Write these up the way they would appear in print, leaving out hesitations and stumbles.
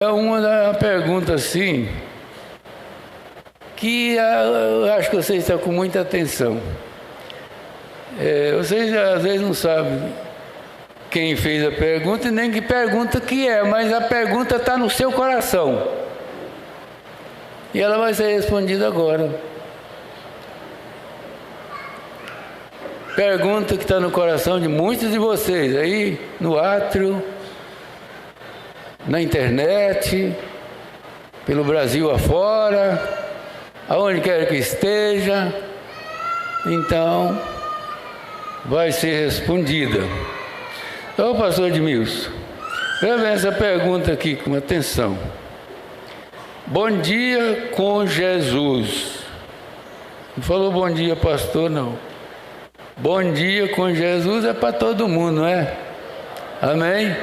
É uma pergunta assim, que eu acho que vocês estão com muita atenção. Vocês às vezes não sabem quem fez a pergunta e nem que pergunta que é, mas a pergunta está no seu coração. E ela vai ser respondida agora. Pergunta que está no coração de muitos de vocês, aí no átrio, na internet, pelo Brasil afora, aonde quer que esteja. Então, vai ser respondida. Então, pastor Edmilson, leve essa pergunta aqui com atenção. Bom dia com Jesus. Não falou bom dia, pastor, não. Bom dia com Jesus é para todo mundo, não é? Amém?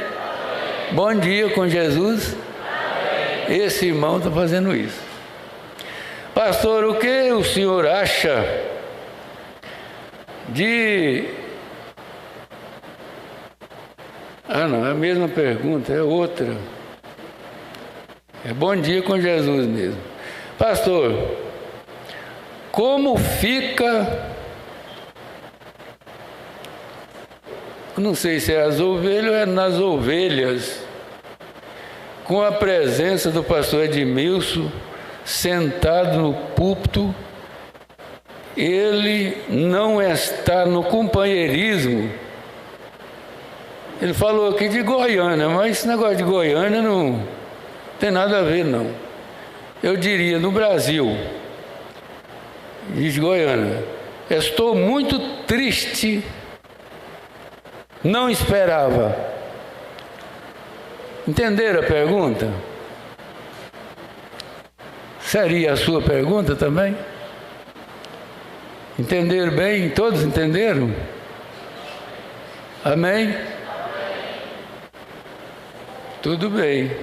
Bom dia com Jesus. Amém. Esse irmão está fazendo isso. Pastor, o que o senhor acha de... não, é a mesma pergunta, é outra. É bom dia com Jesus mesmo. Pastor, como fica... Não sei se é as ovelhas ou é nas ovelhas, com a presença do pastor Edmilson sentado no púlpito, ele não está no companheirismo. Ele falou aqui de Goiânia, mas esse negócio de Goiânia não tem nada a ver, não. Eu diria no Brasil, diz Goiânia, estou muito triste. Não esperava. Entenderam a pergunta? Seria a sua pergunta também? Entenderam bem? Todos entenderam? Amém? Tudo bem.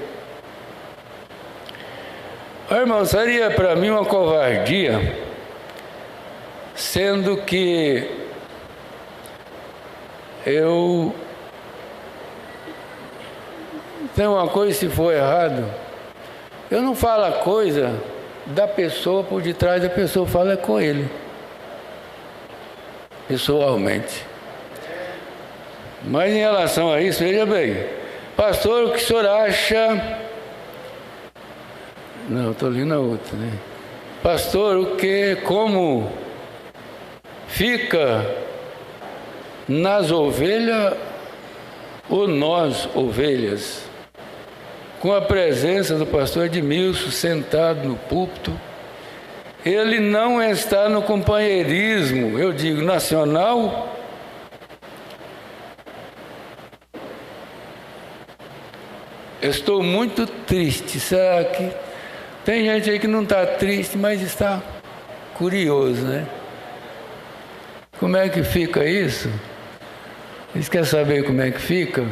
Irmão, seria para mim uma covardia, sendo que eu tenho uma coisa, se for errado, eu não falo a coisa da pessoa por detrás da pessoa, falo é com ele, pessoalmente. Mas em relação a isso, veja bem, pastor, o que o senhor acha? Não, estou lendo a outra, né? Pastor, o que, como fica nas ovelhas ou nós, ovelhas, com a presença do pastor Edmilson sentado no púlpito, ele não está no companheirismo, eu digo, nacional, estou muito triste. Será que tem gente aí que não está triste, mas está curioso, né? Como é que fica isso? Vocês querem saber como é que fica?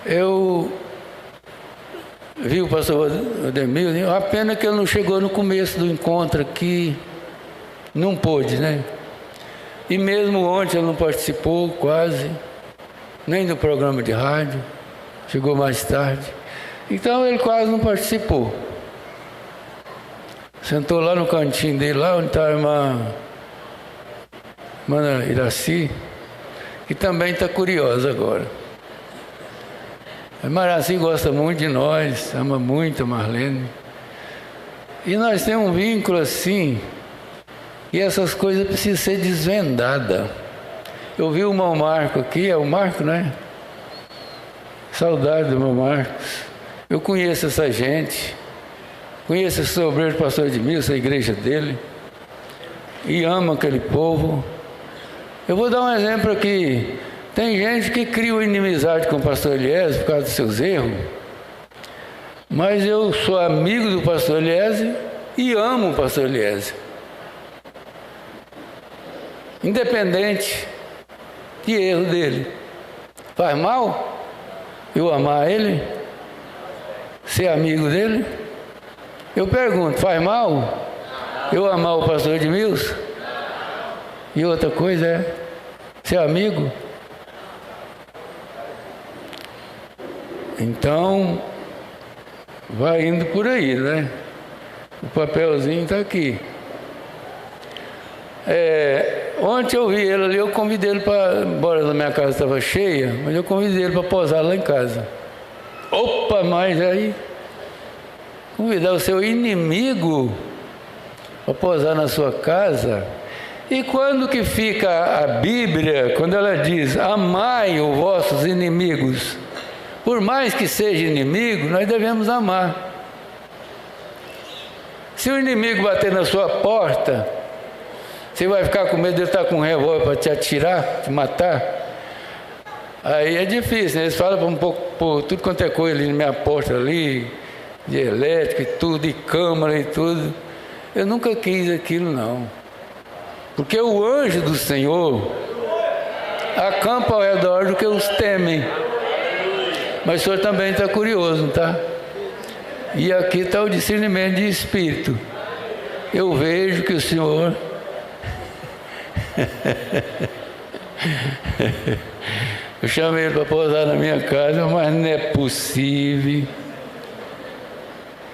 Eu vi o pastor Ademir, a pena que ele não chegou no começo do encontro aqui, não pôde, né? E mesmo ontem ele não participou quase, nem do programa de rádio, chegou mais tarde. Então ele quase não participou. Sentou lá no cantinho dele, lá onde está a irmã Iraci, que também está curiosa agora. A irmã Iraci gosta muito de nós, ama muito a Marlene. E nós temos um vínculo assim, e essas coisas precisam ser desvendadas. Eu vi o irmão Marco aqui, é o Marco, né? Saudade do irmão Marcos. Eu conheço essa gente, conheço esse obreiro pastor Edmilson, a igreja dele, e amo aquele povo. Eu vou dar um exemplo aqui. Tem gente que cria uma inimizade com o pastor Eliezer por causa dos seus erros, mas eu sou amigo do pastor Eliezer e amo o pastor Eliezer. Independente de erro dele. Faz mal eu amar ele? Ser amigo dele? Eu pergunto, faz mal eu amar o pastor Edmilson? E outra coisa é ser amigo? Então, vai indo por aí, né? O papelzinho está aqui. Ontem eu vi ele ali, eu convidei ele para... Embora a minha casa estava cheia, mas eu convidei ele para posar lá em casa. Opa, mas aí... Convidar o seu inimigo para posar na sua casa. E quando que fica a Bíblia, quando ela diz, amai os vossos inimigos, por mais que seja inimigo, nós devemos amar. Se o inimigo bater na sua porta, você vai ficar com medo de ele estar com um revólver para te atirar, te matar? Aí é difícil, né? Eles falam um pouco, por tudo quanto é coisa ali na minha porta ali, de elétrico e tudo, de câmara e tudo. Eu nunca quis aquilo, não. Porque o anjo do Senhor acampa ao redor do que os temem. Mas o senhor também está curioso, tá? E aqui está o discernimento de espírito. Eu vejo que o senhor... Eu chamei ele para pousar na minha casa, mas não é possível.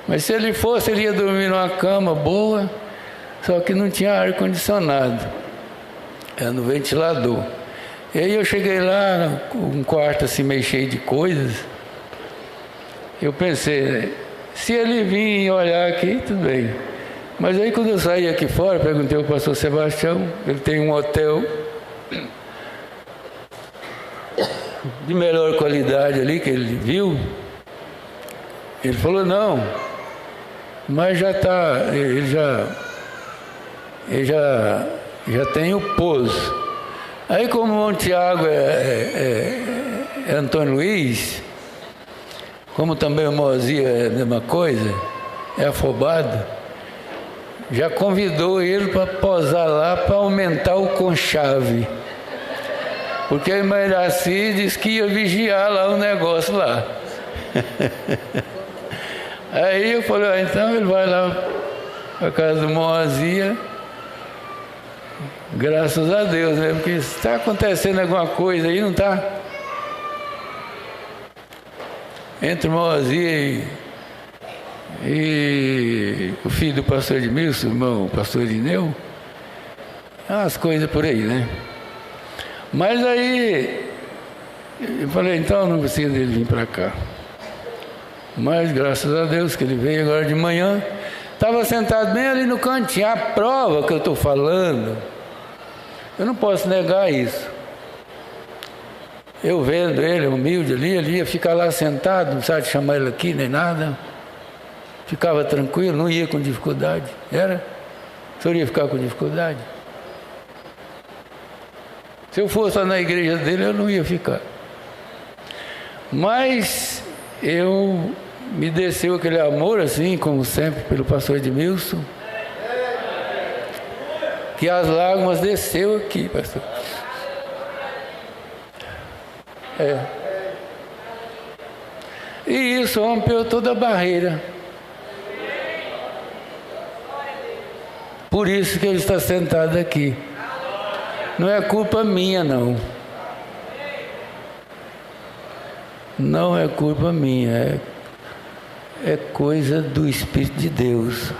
Mas se ele fosse, ele ia dormir numa cama boa, só que não tinha ar-condicionado. Era no ventilador. E aí eu cheguei lá, um quarto assim meio cheio de coisas. Eu pensei, se ele vir olhar aqui, tudo bem. Mas aí quando eu saí aqui fora, perguntei ao pastor Sebastião, ele tem um hotel de melhor qualidade ali que ele viu. Ele falou, não, mas já está, ele já tem o pouso. Aí como o Monte Tiago é Antônio Luiz, como também o Mozia é a mesma coisa, é afobado, já convidou ele para posar lá para aumentar o conchave. Porque a irmã Iraci disse que ia vigiar lá o negócio lá. Aí eu falei, então ele vai lá para a casa do Mozia. Graças a Deus, né? Porque está acontecendo alguma coisa aí, não está? Entre o Mozia e o filho do pastor Edmilson, o irmão pastor Irineu, as coisas por aí, né? Mas aí eu falei, então não precisa dele vir para cá. Mas graças a Deus que ele veio agora de manhã. Estava sentado bem ali no cantinho. A prova que eu estou falando, eu não posso negar isso. Eu vendo ele, humilde ali, ele ia ficar lá sentado, não precisava chamar ele aqui nem nada. Ficava tranquilo, não ia com dificuldade. Era? O senhor ia ficar com dificuldade? Se eu fosse lá na igreja dele, eu não ia ficar. Mas me desceu aquele amor, assim, como sempre, pelo pastor Edmilson, que as lágrimas desceu aqui, pastor. E isso rompeu toda a barreira. Por isso que ele está sentado aqui. Não é culpa minha, não. Não é culpa minha, é coisa do Espírito de Deus.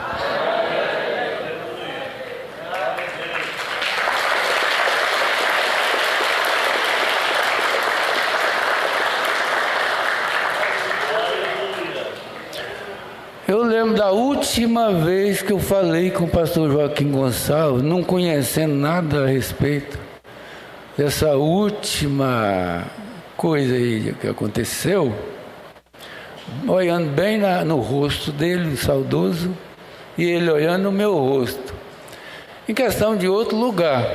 Eu lembro da última vez que eu falei com o pastor Joaquim Gonçalves, não conhecendo nada a respeito dessa última coisa aí que aconteceu, olhando bem no rosto dele, saudoso, e ele olhando no meu rosto, em questão de outro lugar.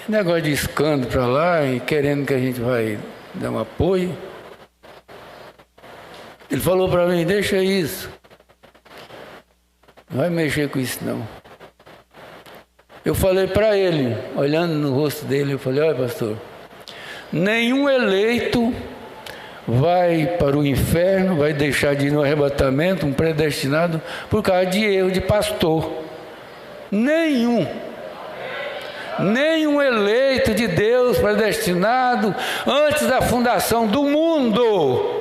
Negócio de escândalo para lá, e querendo que a gente vai dar um apoio. Ele falou para mim, deixa isso, não vai mexer com isso não. Eu falei para ele, olhando no rosto dele, eu falei, olha pastor, nenhum eleito vai para o inferno, vai deixar de ir no arrebatamento, um predestinado, por causa de erro de pastor. Nenhum. nenhum eleito de Deus predestinado antes da fundação do mundo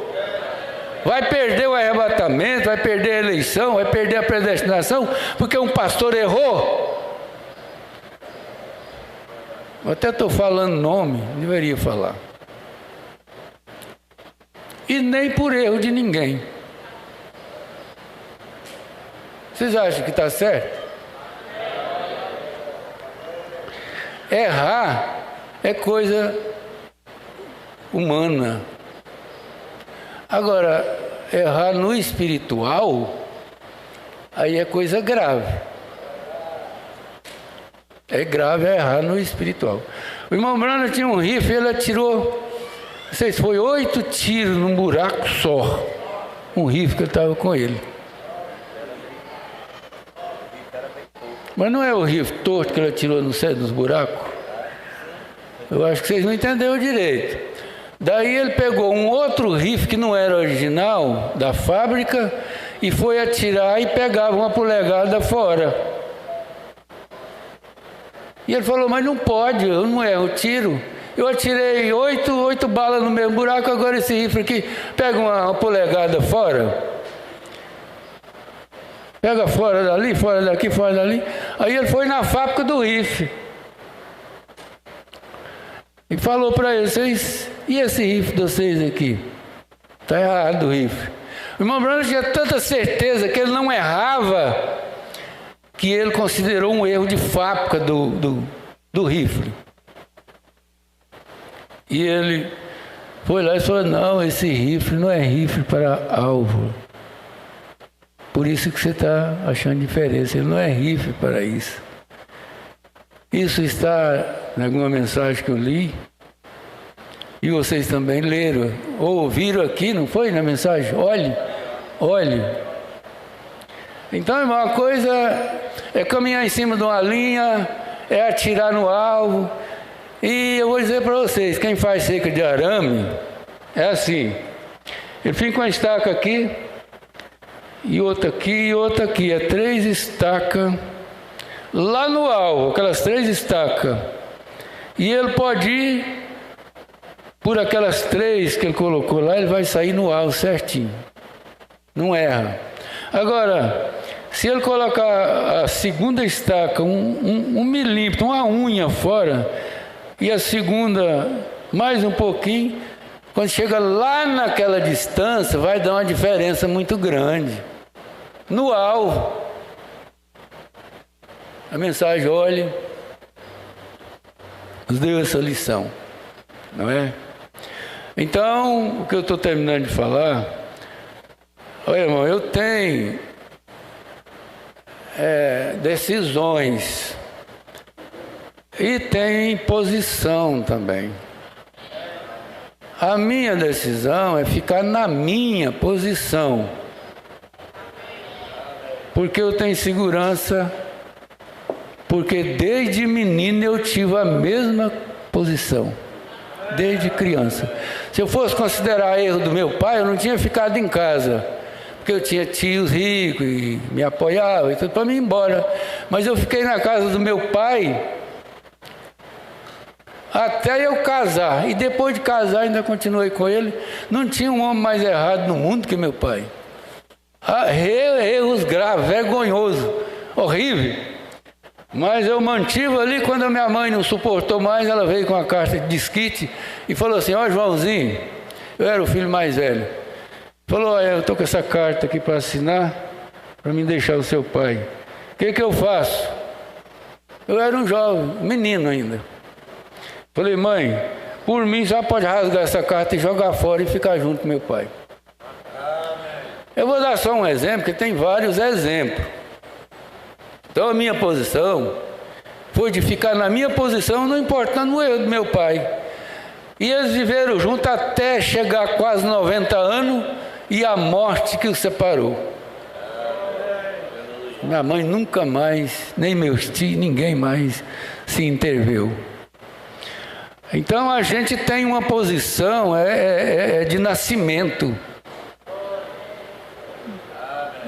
vai perder o arrebatamento, vai perder a eleição, vai perder a predestinação, porque um pastor errou. Eu até estou falando nome, deveria falar. E nem por erro de ninguém. Vocês acham que está certo? Errar é coisa humana. Agora, errar no espiritual, aí é coisa grave. É grave errar no espiritual. O irmão Brano tinha um rifle, ele atirou, não sei se foi 8 tiros num buraco só. Um rifle que estava com ele. Mas não é o rifle torto que ele atirou no centro dos buracos? Eu acho que vocês não entenderam direito. Daí ele pegou um outro rifle que não era original, da fábrica, e foi atirar e pegava 1 polegada fora. E ele falou, mas não pode, eu não erro o tiro. Eu atirei 8 balas no mesmo buraco, agora esse rifle aqui pega 1 polegada fora. Pega fora dali, fora daqui, fora dali. Aí ele foi na fábrica do rifle. E falou para eles, e esse rifle de vocês aqui? Está errado o rifle. O irmão Branco tinha tanta certeza que ele não errava, que ele considerou um erro de fábrica do rifle. E ele foi lá e falou, não, esse rifle não é rifle para alvo. Por isso que você está achando diferença, ele não é rifle para isso. Isso está em alguma mensagem que eu li, e vocês também leram, ou ouviram aqui, não foi na mensagem? Olhe. Então, irmão, uma coisa é caminhar em cima de uma linha, é atirar no alvo, e eu vou dizer para vocês, quem faz cerca de arame, é assim, ele fica com uma estaca aqui, e outra aqui, é 3 estacas, lá no alvo, aquelas 3 estacas, e ele pode ir por aquelas 3 que ele colocou lá, ele vai sair no alvo certinho, não erra. Agora, se ele colocar a segunda estaca, um milímetro, uma unha fora, e a segunda mais um pouquinho, quando chega lá naquela distância, vai dar uma diferença muito grande no alvo. A mensagem, olhe, nos deu essa lição, não é? Então, o que eu estou terminando de falar, olha, irmão, eu tenho decisões e tem posição também. A minha decisão é ficar na minha posição, porque eu tenho segurança. Porque desde menino eu tive a mesma posição, desde criança. Se eu fosse considerar erro do meu pai, eu não tinha ficado em casa, porque eu tinha tios ricos e me apoiavam e tudo para mim ir embora. Mas eu fiquei na casa do meu pai até eu casar, e depois de casar ainda continuei com ele. Não tinha um homem mais errado no mundo que meu pai. Erros graves, vergonhoso, horrível. Mas eu mantive ali. Quando a minha mãe não suportou mais, ela veio com uma carta de desquite e falou assim, ó Joãozinho, eu era o filho mais velho, falou, eu estou com essa carta aqui para assinar, para me deixar o seu pai. O que eu faço? Eu era um jovem, menino ainda. Falei, mãe, por mim já pode rasgar essa carta e jogar fora e ficar junto com meu pai. Eu vou dar só um exemplo, que tem vários exemplos. Então a minha posição foi de ficar na minha posição, não importando o erro do meu pai. E eles viveram juntos até chegar a quase 90 anos e a morte que os separou. Minha mãe nunca mais, nem meus tios, ninguém mais se interveio. Então a gente tem uma posição de nascimento.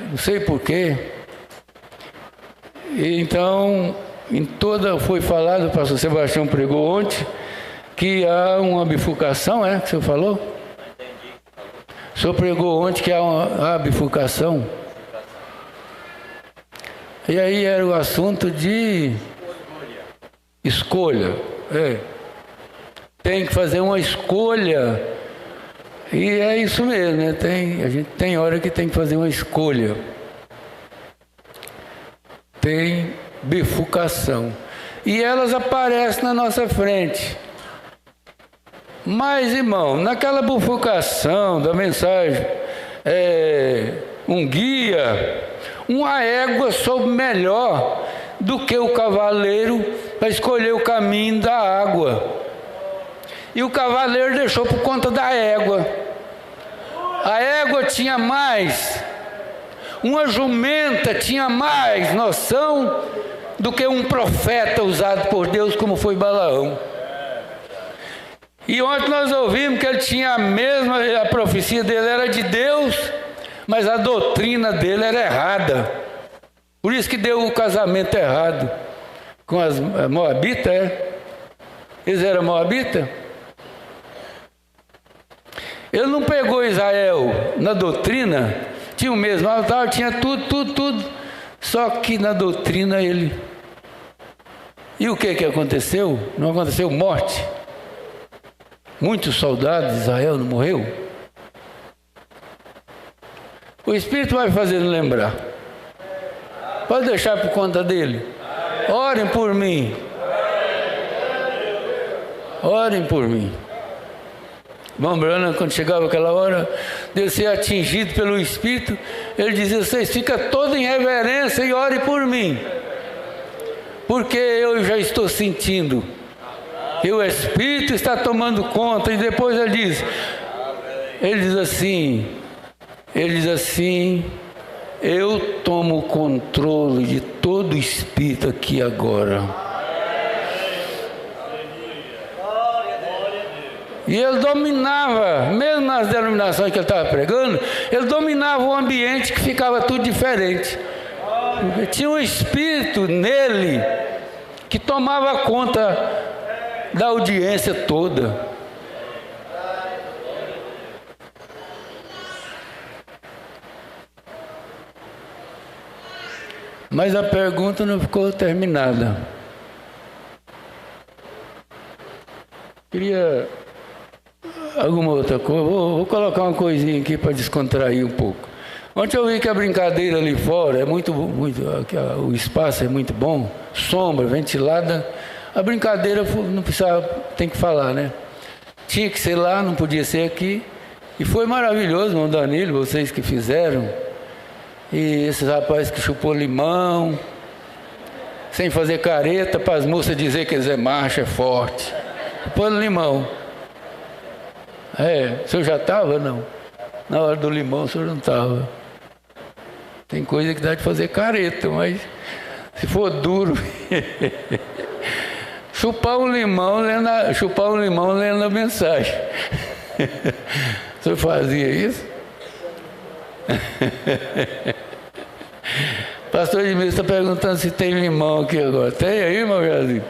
Não sei porquê. Então, foi falado, o pastor Sebastião pregou ontem, que há uma bifurcação, que o senhor falou? O senhor pregou ontem que há uma bifurcação. E aí era o assunto de escolha. Tem que fazer uma escolha. E é isso mesmo, né? A gente tem hora que tem que fazer uma escolha. Tem bifurcação. E elas aparecem na nossa frente. Mas, irmão, naquela bifurcação da mensagem, um guia, uma égua soube melhor do que o cavaleiro para escolher o caminho da água. E o cavaleiro deixou por conta da égua. A égua tinha mais, uma jumenta tinha mais noção do que um profeta usado por Deus, como foi Balaão. E ontem nós ouvimos que ele tinha a profecia dele era de Deus, mas a doutrina dele era errada. Por isso que deu o casamento errado com as moabitas. Eles eram moabitas? Ele não pegou Israel na doutrina, tinha o mesmo altar, tinha tudo. Só que na doutrina ele... E o que aconteceu? Não aconteceu morte? Muitos soldados de Israel não morreu? O Espírito vai fazendo lembrar. Pode deixar por conta dele. Orem por mim. Orem por mim. Irmão Branham, quando chegava aquela hora de ser atingido pelo Espírito, ele dizia: vocês ficam todos em reverência e orem por mim, porque eu já estou sentindo que o Espírito está tomando conta. E depois ele diz assim: eu tomo o controle de todo o espírito aqui agora. E ele dominava, mesmo nas denominações que ele estava pregando, ele dominava o ambiente, que ficava tudo diferente. Porque tinha um espírito nele que tomava conta da audiência toda. Mas a pergunta não ficou terminada. Queria alguma outra coisa. Vou colocar uma coisinha aqui para descontrair um pouco. Ontem eu vi que a brincadeira ali fora é muito, o espaço é muito bom, sombra, ventilada. A brincadeira não precisava, tem que falar, né? Tinha que ser lá, não podia ser aqui. E foi maravilhoso, irmão Danilo, vocês que fizeram. E esses rapazes que chupou limão, sem fazer careta, para as moças dizer que eles é macho, é forte. Chupando limão. O senhor já estava? Não. Na hora do limão o senhor não estava. Tem coisa que dá de fazer careta, mas se for duro... chupar um limão lendo a mensagem. O senhor fazia isso? Pastor Edmilson está perguntando se tem limão aqui agora. Tem aí, irmão Brasil?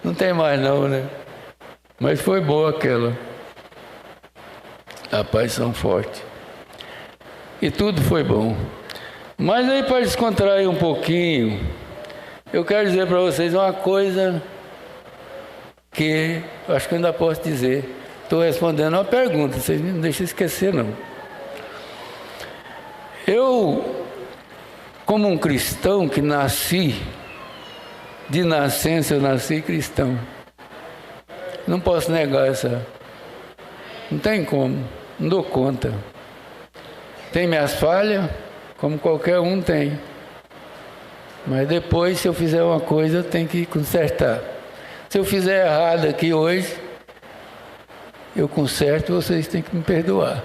Não tem mais não, né? Mas foi boa aquela. Rapaz, são fortes. E tudo foi bom. Mas aí, para descontrair um pouquinho, eu quero dizer para vocês uma coisa que acho que eu ainda posso dizer. Estou respondendo uma pergunta, vocês não deixem esquecer não. Eu, como um cristão que nasci, de nascença eu nasci cristão. Não posso negar essa. Não tem como, não dou conta. Tem minhas falhas, como qualquer um tem. Mas depois, se eu fizer uma coisa, eu tenho que consertar. Se eu fizer errado aqui hoje, eu conserto, vocês têm que me perdoar.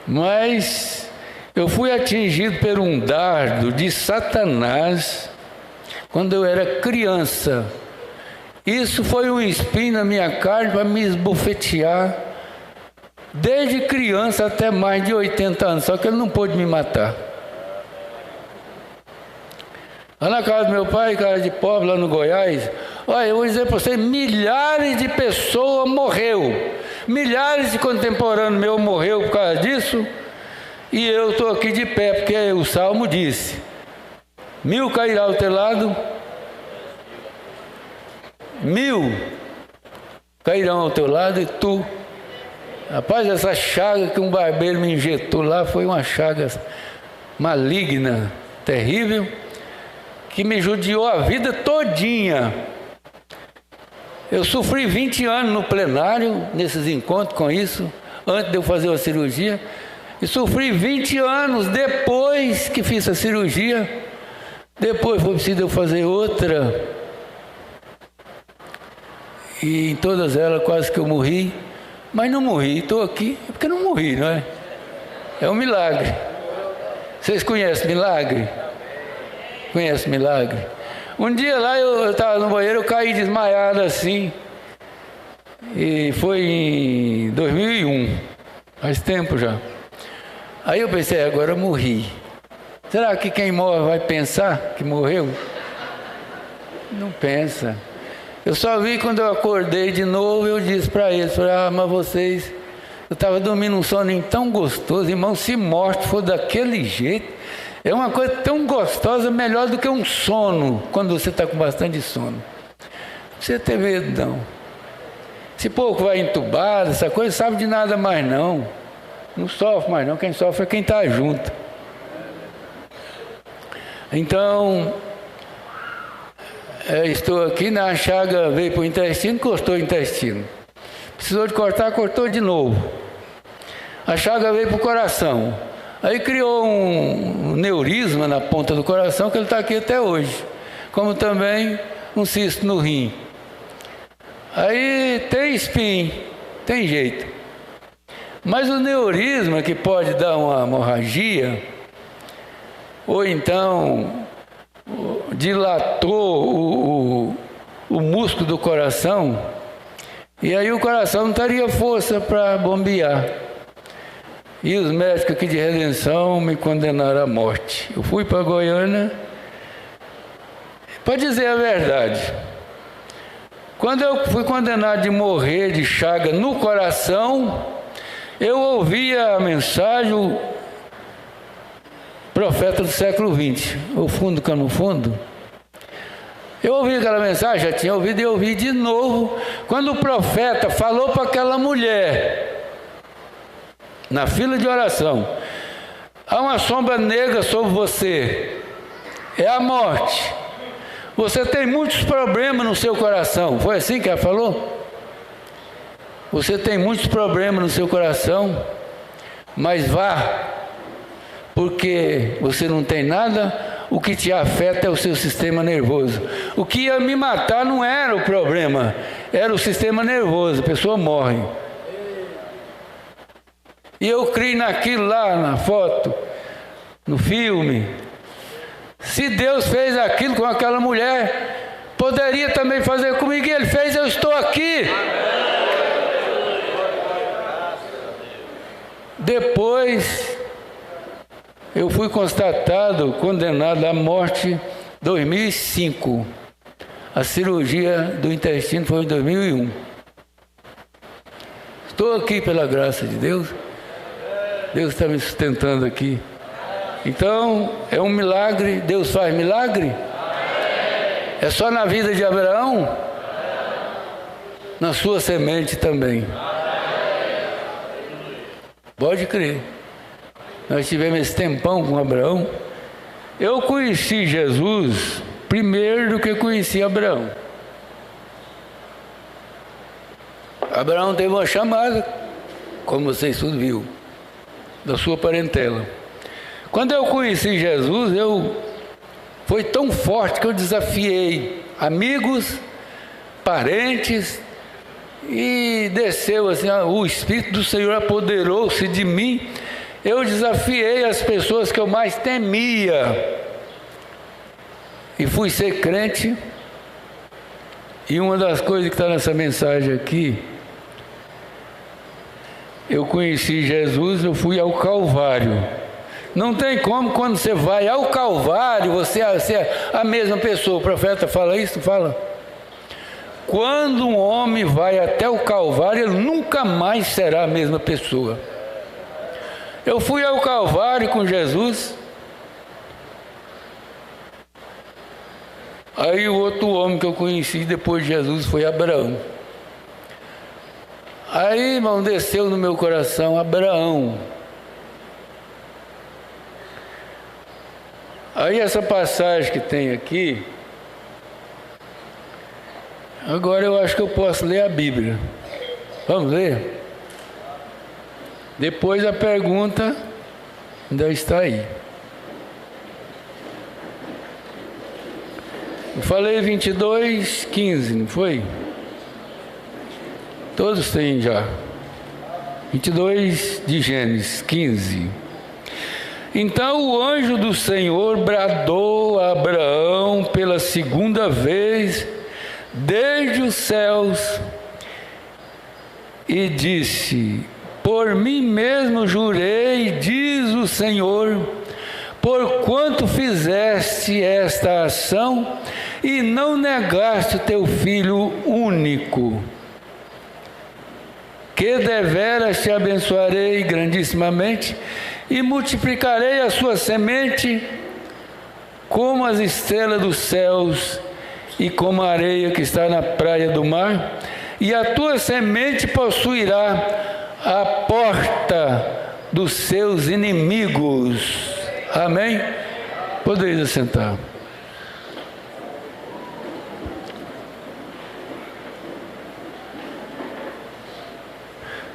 Mas eu fui atingido por um dardo de Satanás quando eu era criança. Isso foi um espinho na minha carne para me esbofetear desde criança até mais de 80 anos, só que ele não pôde me matar. Lá na casa do meu pai, casa de pobre, lá no Goiás, olha, eu vou dizer para você, milhares de pessoas morreu. Milhares de contemporâneos meus morreu por causa disso. E eu estou aqui de pé, porque o Salmo disse: 1000 cairá ao teu lado, 1000 cairão ao teu lado, e tu... Rapaz, essa chaga que um barbeiro me injetou lá foi uma chaga maligna, terrível, que me judiou a vida todinha. Eu sofri 20 anos no plenário, nesses encontros com isso, antes de eu fazer a cirurgia, e sofri 20 anos depois que fiz a cirurgia. Depois foi preciso eu fazer outra, e em todas elas quase que eu morri. Mas não morri, estou aqui, é porque não morri, não é? É um milagre. Vocês conhecem milagre? Conhecem milagre? Um dia lá eu estava no banheiro, eu caí desmaiado assim. E foi em 2001, faz tempo já. Aí eu pensei, agora eu morri. Será que quem morre vai pensar que morreu? Não pensa. Eu só vi quando eu acordei de novo, eu disse para eles, mas vocês, eu estava dormindo um soninho tão gostoso, irmão, se morte for daquele jeito, é uma coisa tão gostosa, melhor do que um sono, quando você está com bastante sono. Não precisa ter medo, não. Esse pouco vai entubado, essa coisa, sabe de nada mais não. Não sofre mais não, quem sofre é quem está junto. Então... estou aqui, na chaga veio para o intestino, cortou o intestino. Precisou de cortar, cortou de novo. A chaga veio para o coração. Aí criou um neurisma na ponta do coração, que ele está aqui até hoje. Como também um cisto no rim. Aí tem espinho, tem jeito. Mas o neurisma, que pode dar uma hemorragia, ou então... dilatou o músculo do coração, e aí o coração não teria força para bombear. E os médicos aqui de Redenção me condenaram à morte. Eu fui para Goiânia. Para dizer a verdade, quando eu fui condenado de morrer de chaga no coração, eu ouvia a mensagem, o profeta do século XX, o fundo que é no fundo. Eu ouvi aquela mensagem, já tinha ouvido, e eu ouvi de novo, quando o profeta falou para aquela mulher, na fila de oração: há uma sombra negra sobre você, é a morte. Você tem muitos problemas no seu coração. Foi assim que ela falou? Você tem muitos problemas no seu coração, mas vá, porque você não tem nada. O que te afeta é o seu sistema nervoso. O que ia me matar não era o problema, era o sistema nervoso. A pessoa morre. E eu criei naquilo lá, na foto, no filme. Se Deus fez aquilo com aquela mulher, poderia também fazer comigo. E Ele fez, eu estou aqui. Depois... eu fui constatado, condenado à morte em 2005. A cirurgia do intestino foi em 2001. Estou aqui pela graça de Deus. Deus está me sustentando aqui. Então, é um milagre. Deus faz milagre? É só na vida de Abraão? Na sua semente também. Pode crer. Nós tivemos esse tempão com Abraão. Eu conheci Jesus primeiro do que conheci Abraão. Abraão teve uma chamada, como vocês tudo viram, da sua parentela. Quando eu conheci Jesus, foi tão forte que eu desafiei amigos, parentes, e desceu assim, o Espírito do Senhor apoderou-se de mim. Eu desafiei as pessoas que eu mais temia e fui ser crente. E uma das coisas que está nessa mensagem aqui, eu conheci Jesus, eu fui ao Calvário. Não tem como, quando você vai ao Calvário, você é a mesma pessoa. O profeta fala isso, fala. Quando um homem vai até o Calvário, ele nunca mais será a mesma pessoa. Eu fui ao Calvário com Jesus. Aí o outro homem que eu conheci depois de Jesus foi Abraão. Aí, irmão, desceu no meu coração Abraão. Aí essa passagem que tem aqui, agora eu acho que eu posso ler a Bíblia. Vamos ler? Depois a pergunta ainda está aí. Eu falei 22:15, não foi? Todos têm já. 22 de Gênesis 15. Então o anjo do Senhor bradou a Abraão pela segunda vez desde os céus e disse: por mim mesmo jurei, diz o Senhor, porquanto fizeste esta ação e não negaste o teu filho único, que deveras te abençoarei grandissimamente e multiplicarei a sua semente como as estrelas dos céus e como a areia que está na praia do mar, e a tua semente possuirá a porta dos seus inimigos. Amém? Podeis assentar.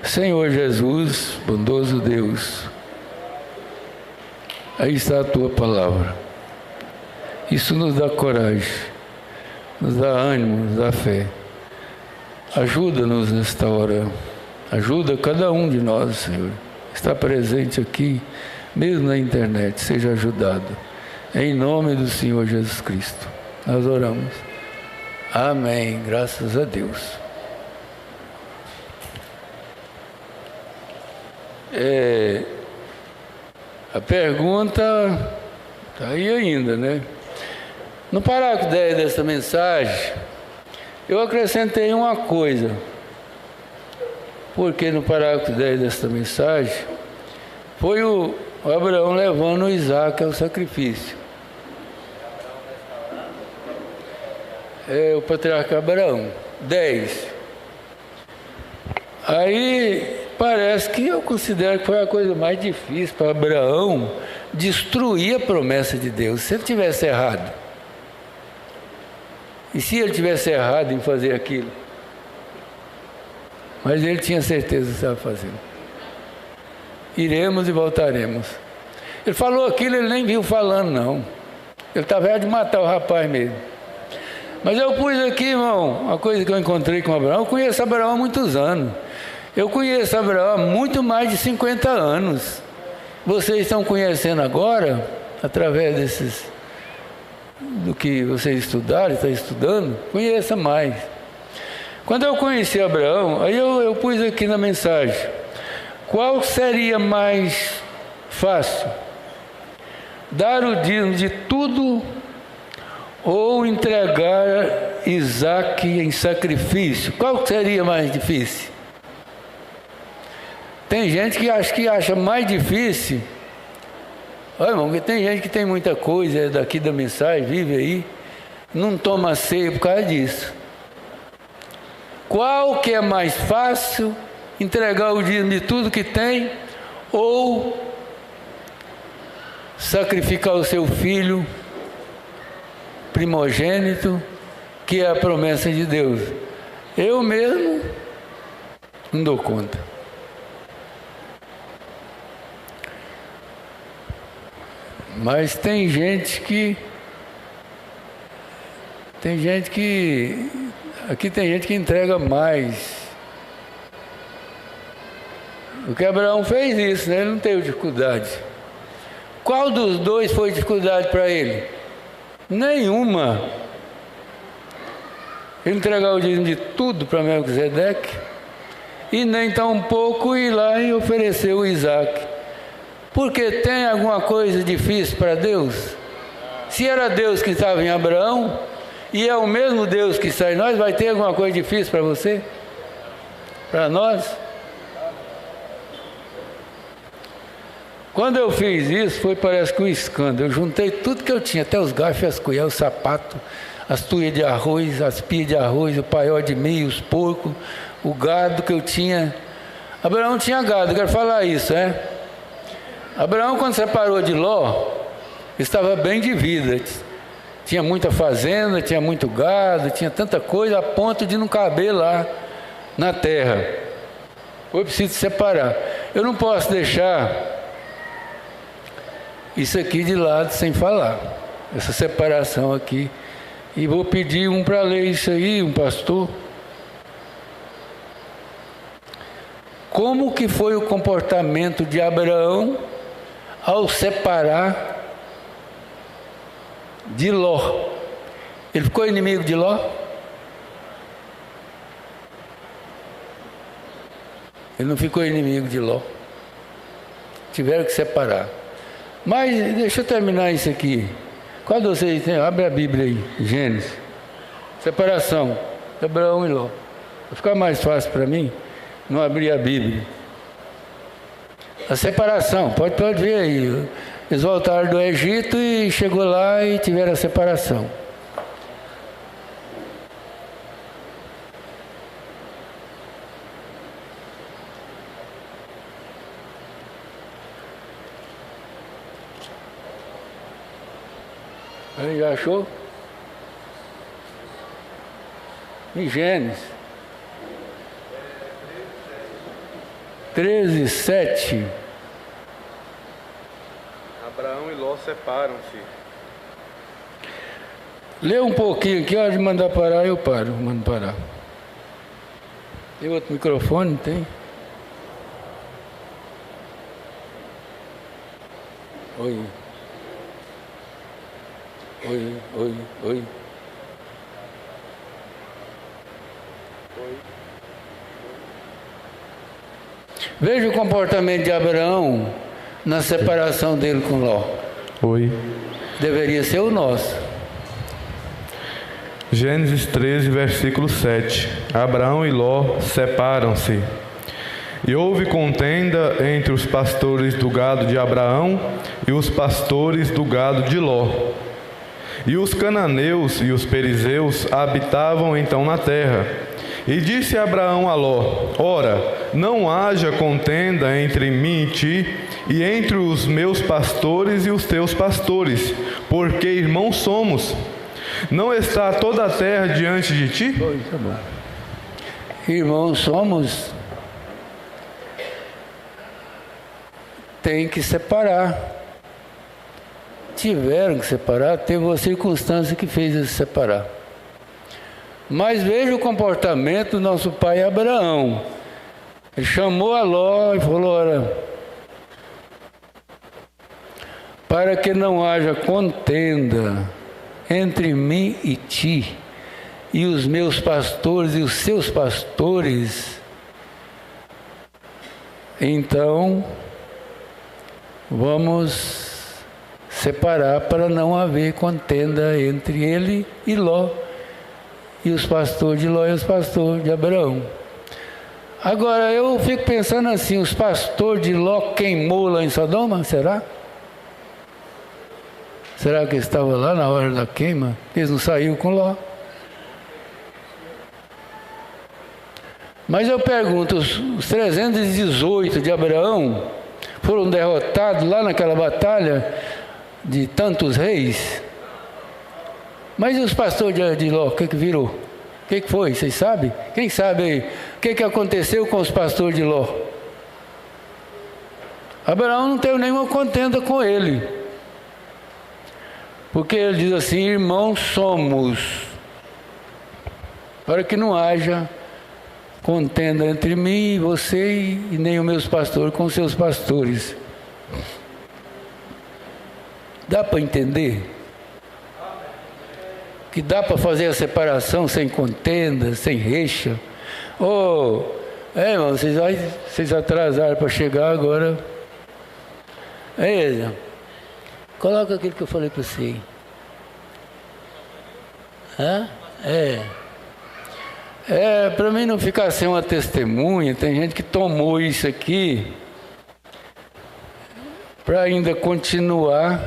Senhor Jesus, bondoso Deus, aí está a tua palavra. Isso nos dá coragem, nos dá ânimo, nos dá fé. Ajuda-nos nesta hora. Ajuda cada um de nós, Senhor. Está presente aqui, mesmo na internet, seja ajudado. Em nome do Senhor Jesus Cristo, nós oramos. Amém. Graças a Deus. A pergunta está aí ainda, né? No parágrafo 10 dessa mensagem, eu acrescentei uma coisa. Porque no parágrafo 10 dessa mensagem, foi o Abraão levando o Isaac ao sacrifício. O patriarca Abraão, 10. Aí parece que eu considero que foi a coisa mais difícil para Abraão destruir a promessa de Deus. Se ele tivesse errado, e se ele tivesse errado em fazer aquilo, mas ele tinha certeza que estava fazendo. Iremos e voltaremos. Ele falou aquilo, ele nem viu falando, não. Ele estava de matar o rapaz mesmo. Mas eu pus aqui, irmão, uma coisa que eu encontrei com Abraão. Eu conheço Abraão há muitos anos. Eu conheço Abraão há muito mais de 50 anos. Vocês estão conhecendo agora, através do que vocês estudaram, estão estudando, conheça mais. Quando eu conheci Abraão, aí eu pus aqui na mensagem, qual seria mais fácil? Dar o dízimo de tudo ou entregar Isaac em sacrifício? Qual seria mais difícil? Tem gente que acha mais difícil. Olha, irmão, tem gente que tem muita coisa, é daqui da mensagem, vive aí, não toma ceia por causa disso. Qual que é mais fácil? Entregar o dízimo de tudo que tem ou sacrificar o seu filho primogênito, que é a promessa de Deus? Eu mesmo não dou conta. Mas tem gente que aqui tem gente que entrega mais. O que Abraão fez isso, né? Ele não teve dificuldade. Qual dos dois foi dificuldade para ele? Nenhuma. Ele entregar o dízimo de tudo para Melquisedeque e nem tão pouco ir lá e oferecer o Isaac. Porque tem alguma coisa difícil para Deus? Se era Deus que estava em Abraão, e é o mesmo Deus que está em nós, vai ter alguma coisa difícil para você? Para nós? Quando eu fiz isso, parece que um escândalo. Eu juntei tudo que eu tinha, até os garfos, as colheres, os sapatos, as tuias de arroz, as pias de arroz, o paiol de milho, os porcos, o gado que eu tinha. Abraão tinha gado, eu quero falar isso, Abraão, quando separou de Ló, estava bem de vida. Tinha muita fazenda, tinha muito gado, tinha tanta coisa a ponto de não caber lá na terra. Foi preciso separar. Eu não posso deixar isso aqui de lado sem falar, essa separação aqui. E vou pedir um para ler isso aí, um pastor. Como que foi o comportamento de Abraão ao separar de Ló? Ele ficou inimigo de Ló? Ele não ficou inimigo de Ló. Tiveram que separar. Mas deixa eu terminar isso aqui. Qual de vocês tem? Abre a Bíblia aí, Gênesis. Separação de Abraão e Ló. Vai ficar mais fácil para mim não abrir a Bíblia. A separação, pode ver aí. Eles voltaram do Egito e chegou lá e tiveram a separação. Aí, já achou? Em Gênesis 13:7. Abraão e Ló separam-se. Lê um pouquinho aqui, hora de mandar parar, eu paro, mando parar. Tem outro microfone? Tem? Oi. Oi, oi, oi. Veja o comportamento de Abraão na separação dele com Ló. Oi. Deveria ser o nosso. Gênesis 13, versículo 7. Abraão e Ló separam-se. E houve contenda entre os pastores do gado de Abraão e os pastores do gado de Ló. E os cananeus e os perizeus habitavam então na terra. E disse Abraão a Ló: ora, não haja contenda entre mim e ti, e entre os meus pastores e os teus pastores, porque irmãos somos. Não está toda a terra diante de ti? Tá bom. Irmãos somos. Tem que separar. Tiveram que separar, teve uma circunstância que fez eles separar. Mas veja o comportamento do nosso pai Abraão. Ele chamou a Ló e falou: ora, para que não haja contenda entre mim e ti, e os meus pastores e os seus pastores, então vamos separar para não haver contenda entre ele e Ló, e os pastores de Ló e os pastores de Abraão. Agora eu fico pensando assim, os pastores de Ló queimou lá em Sodoma, será? Será que eles estavam lá na hora da queima? Eles não saíram com Ló. Mas eu pergunto, os 318 de Abraão foram derrotados lá naquela batalha de tantos reis? Mas e os pastores de Ló, o que virou? O que foi? Vocês sabem? Quem sabe aí? O que aconteceu com os pastores de Ló? Abraão não teve nenhuma contenda com ele. Porque ele diz assim: irmãos somos. Para que não haja contenda entre mim e você e nem os meus pastores com os seus pastores. Dá para entender? Que dá para fazer a separação sem contenda, sem recha. Irmão, vocês atrasaram para chegar agora. Aí, coloca aquilo que eu falei para você. Hã? Para mim não ficar sem uma testemunha, tem gente que tomou isso aqui para ainda continuar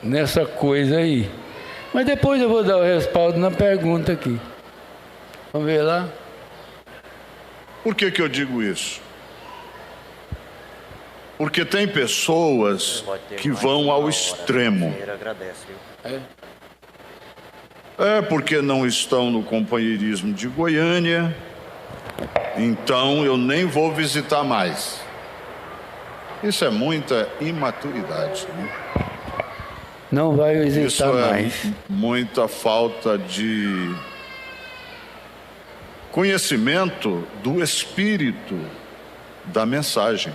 nessa coisa aí. Mas depois eu vou dar o respaldo na pergunta aqui. Vamos ver lá? Por que eu digo isso? Porque tem pessoas que vão ao extremo. Porque não estão no companheirismo de Goiânia, então eu nem vou visitar mais. Isso é muita imaturidade, né? Não vai visitar Isso mais. Muita falta de conhecimento do espírito da mensagem.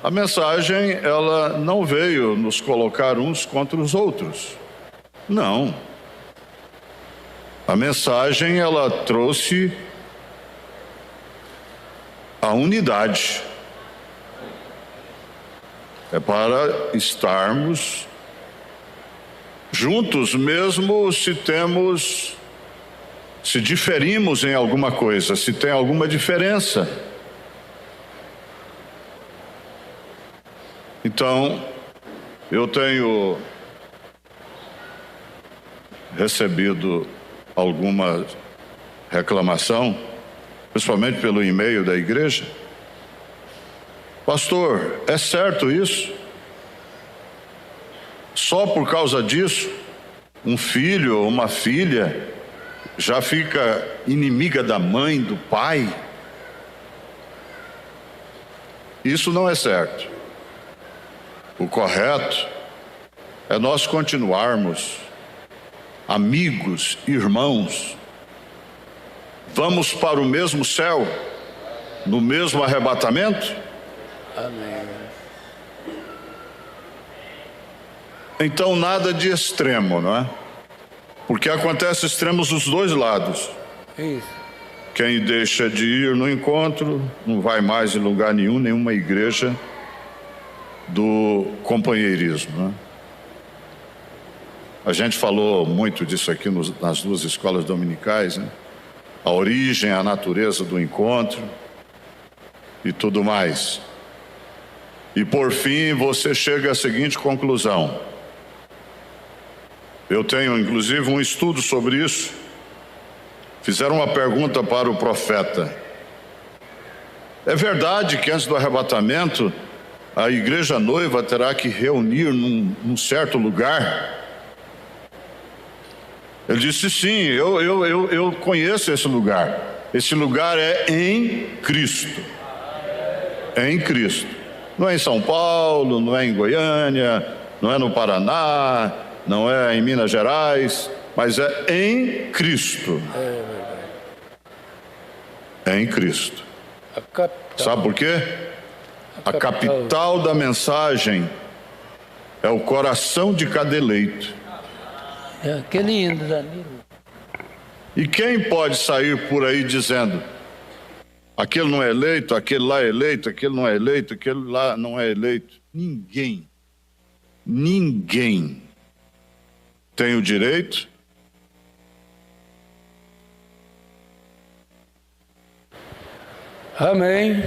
A mensagem, ela não veio nos colocar uns contra os outros. Não. A mensagem, ela trouxe a unidade. É para estarmos juntos, mesmo se diferimos em alguma coisa, se tem alguma diferença. Então, eu tenho recebido alguma reclamação, principalmente pelo e-mail da igreja. Pastor, é certo isso? Só por causa disso, um filho ou uma filha já fica inimiga da mãe, do pai? Isso não é certo. O correto é nós continuarmos amigos, irmãos. Vamos para o mesmo céu, no mesmo arrebatamento? Amém. Então nada de extremo, não é? Porque acontece extremos dos dois lados. Isso. Quem deixa de ir no encontro não vai mais em lugar nenhum, nenhuma igreja do companheirismo, né? A gente falou muito disso aqui nas duas escolas dominicais, né? A origem, a natureza do encontro e tudo mais. E por fim você chega à seguinte conclusão. Eu tenho inclusive um estudo sobre isso. Fizeram uma pergunta para o profeta. É verdade que antes do arrebatamento a igreja noiva terá que reunir num certo lugar? Ele disse sim, eu conheço esse lugar. Esse lugar é em Cristo. É em Cristo. Não é em São Paulo, não é em Goiânia, não é no Paraná, não é em Minas Gerais, mas é em Cristo. É em Cristo. Sabe por quê? A capital da mensagem é o coração de cada eleito. É aquele hino, Danilo. E quem pode sair por aí dizendo: aquele não é eleito, aquele lá é eleito, aquele não é eleito, aquele lá não é eleito? Ninguém tem o direito Amém.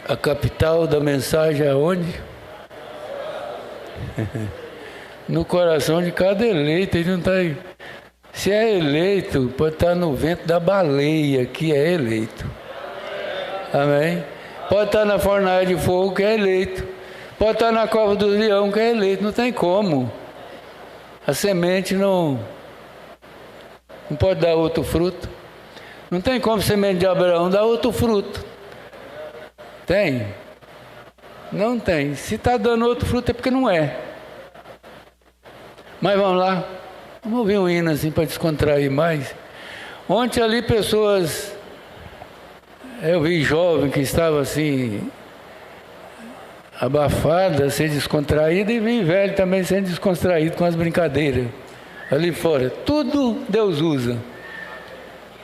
A capital da mensagem é onde? No coração de cada eleito. Ele não está aí. Se é eleito, pode estar no vento da baleia, que é eleito. Amém? Pode estar na fornalha de fogo, que é eleito. Pode estar na cova do leão, que é eleito. Não tem como. A semente não pode dar outro fruto. Não tem como semente de Abraão dar outro fruto. Tem? Não tem. Se está dando outro fruto é porque não é. Mas vamos lá. Vamos ouvir um hino assim para descontrair mais. Ontem ali pessoas... Eu vi jovem que estava assim... abafada, ser descontraída, e vi velho também sendo descontraído com as brincadeiras. Ali fora. Tudo Deus usa.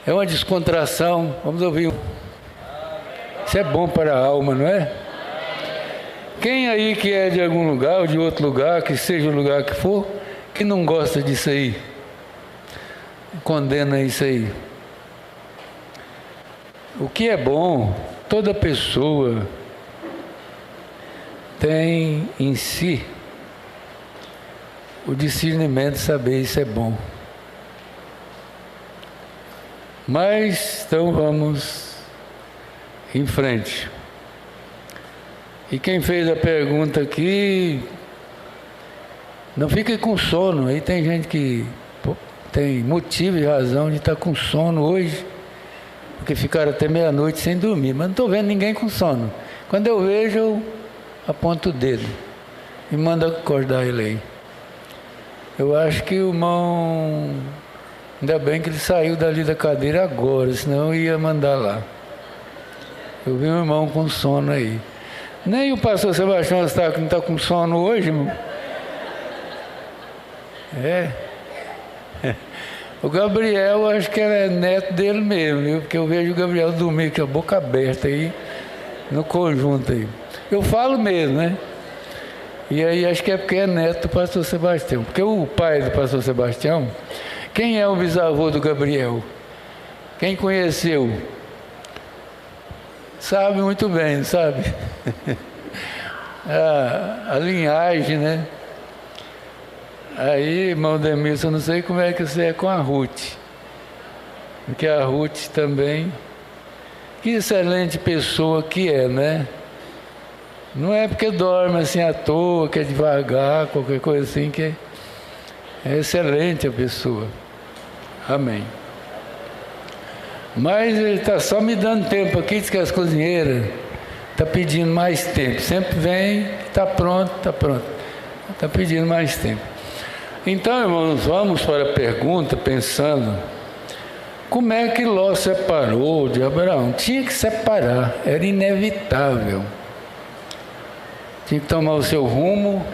É uma descontração. Vamos ouvir. Isso é bom para a alma, não é? Quem aí que é de algum lugar ou de outro lugar, que seja o lugar que for, que não gosta disso aí? Condena isso aí. O que é bom, toda pessoa tem em si o discernimento de saber isso é bom. Mas, então vamos em frente. E quem fez a pergunta aqui, não fique com sono. Aí tem gente que tem motivo e razão de estar com sono hoje, porque ficaram até meia-noite sem dormir. Mas não estou vendo ninguém com sono. Quando eu vejo, eu aponto o dedo e mando acordar ele aí. Eu acho que o irmão, ainda bem que ele saiu dali da cadeira agora, senão eu ia mandar lá. Eu vi um irmão com sono aí. Nem o pastor Sebastião não está com sono hoje, irmão. O Gabriel, acho que é neto dele mesmo, viu? Porque eu vejo o Gabriel dormir com a boca aberta aí, no conjunto aí. Eu falo mesmo, né? E aí acho que é porque é neto do pastor Sebastião. Porque o pai do pastor Sebastião, quem é o bisavô do Gabriel? Quem conheceu? Sabe muito bem, sabe? A linhagem, né? Aí, irmão Demilson, eu não sei como é que você é com a Ruth. Porque a Ruth também, que excelente pessoa que é, né? Não é porque dorme assim à toa, que é devagar, qualquer coisa assim, que é excelente a pessoa. Amém. Mas ele está só me dando tempo aqui, diz que as cozinheiras estão pedindo mais tempo. Sempre vem, está pronto, está pronto. Está pedindo mais tempo. Então, irmãos, vamos para a pergunta pensando, como é que Ló separou de Abraão? Tinha que separar, era inevitável. Tinha que tomar o seu rumo.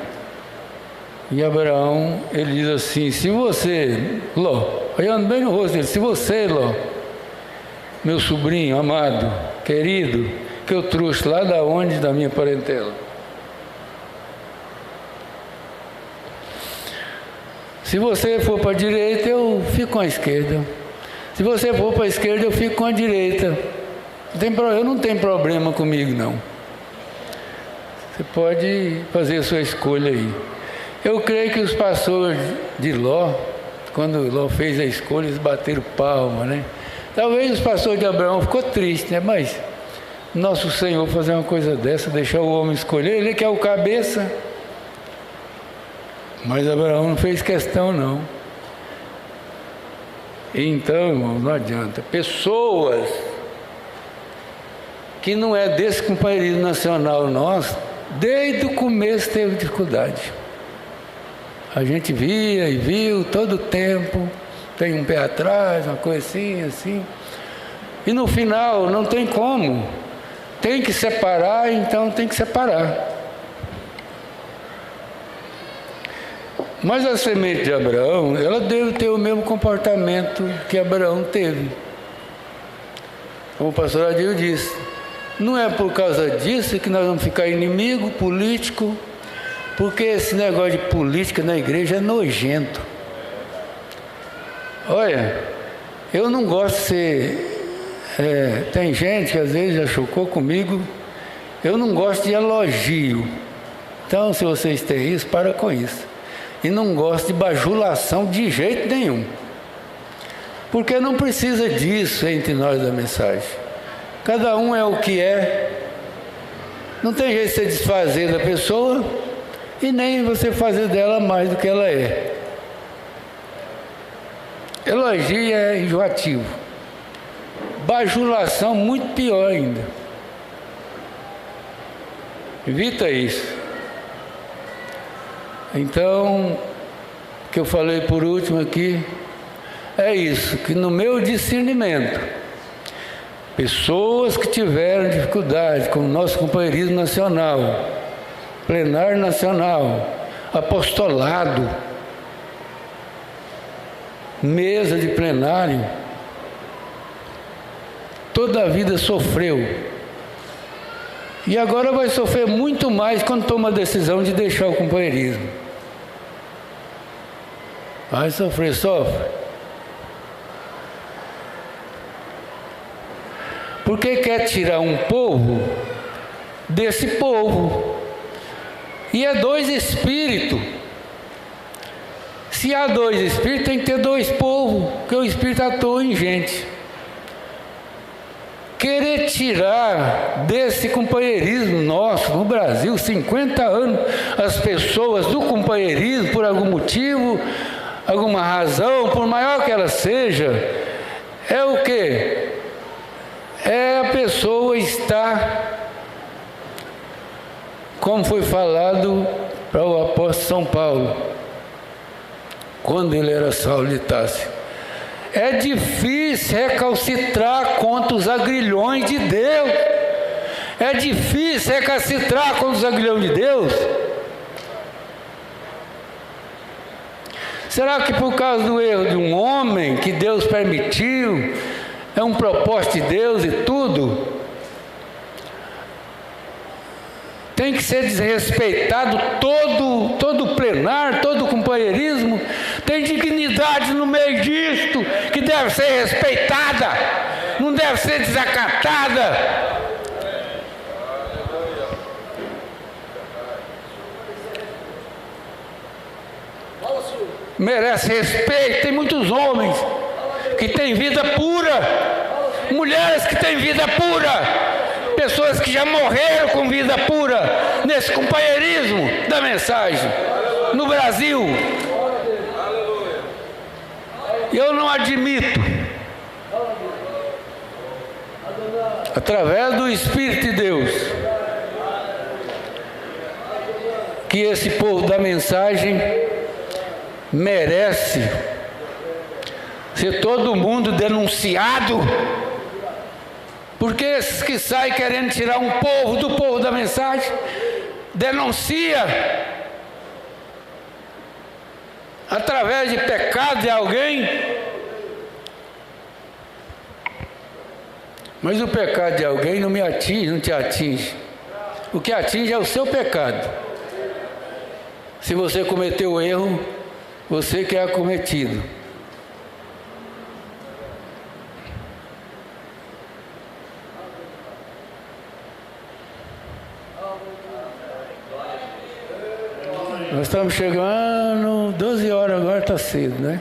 E Abraão, ele diz assim, se você, Ló, olhando bem no rosto dele, se você, Ló, meu sobrinho amado, querido, que eu trouxe lá da onde? Da minha parentela. Se você for para a direita, eu fico com a esquerda. Se você for para a esquerda, eu fico com a direita. Eu não tenho problema comigo, não. Você pode fazer a sua escolha aí. Eu creio que os pastores de Ló, quando Ló fez a escolha, eles bateram palma, né? Talvez os pastores de Abraão ficou triste, né? Mas nosso Senhor fazer uma coisa dessa, deixar o homem escolher, ele que é o cabeça. Mas Abraão não fez questão, não. Então, irmão, não adianta. Pessoas que não é desse companheirismo nacional nosso, desde o começo teve dificuldade. A gente via e viu todo o tempo, tem um pé atrás, uma coisa assim, assim. E no final não tem como. Tem que separar, então tem que separar. Mas a semente de Abraão, ela deve ter o mesmo comportamento que Abraão teve. Como o pastor Adil disse, não é por causa disso que nós vamos ficar inimigo político, porque esse negócio de política na igreja é nojento. Olha, eu não gosto de ser... tem gente que às vezes já chocou comigo, eu não gosto de elogio. Então, se vocês têm isso, para com isso. E não gosto de bajulação de jeito nenhum. Porque não precisa disso entre nós da mensagem. Cada um é o que é. Não tem jeito de você desfazer da pessoa e nem você fazer dela mais do que ela é. Elogio é enjoativo. Bajulação muito pior ainda. Evita isso. Então, o que eu falei por último aqui é isso, que no meu discernimento, pessoas que tiveram dificuldade com o nosso companheirismo nacional, plenário nacional, apostolado, mesa de plenário, toda a vida sofreu. E agora vai sofrer muito mais quando toma a decisão de deixar o companheirismo. Vai sofrer, sofre. Porque quer tirar um povo desse povo. E é dois espíritos. Se há dois espíritos, tem que ter dois povos, porque o espírito atua em gente. Querer tirar desse companheirismo nosso, no Brasil, 50 anos, as pessoas do companheirismo, por algum motivo, alguma razão, por maior que ela seja, é o quê? É a pessoa estar, como foi falado para o apóstolo São Paulo, quando ele era Saulo de Tarso. É difícil recalcitrar contra os agrilhões de Deus. É difícil recalcitrar contra os agrilhões de Deus. Será que por causa do erro de um homem que Deus permitiu, é um propósito de Deus e tudo, tem que ser desrespeitado todo o plenário, todo o companheirismo? Tem dignidade no meio disto, que deve ser respeitada, não deve ser desacatada. Merece respeito. Tem muitos homens que têm vida pura, mulheres que têm vida pura, pessoas que já morreram com vida pura nesse companheirismo da mensagem no Brasil. Eu não admito, através do Espírito de Deus, que esse povo da mensagem merece ser todo mundo denunciado. Porque esses que saem querendo tirar um povo do povo da mensagem, denuncia através de pecado de alguém. Mas o pecado de alguém não me atinge, não te atinge. O que atinge é o seu pecado. Se você cometeu o erro, você que é acometido. Nós estamos chegando, 12 horas agora, está cedo, né?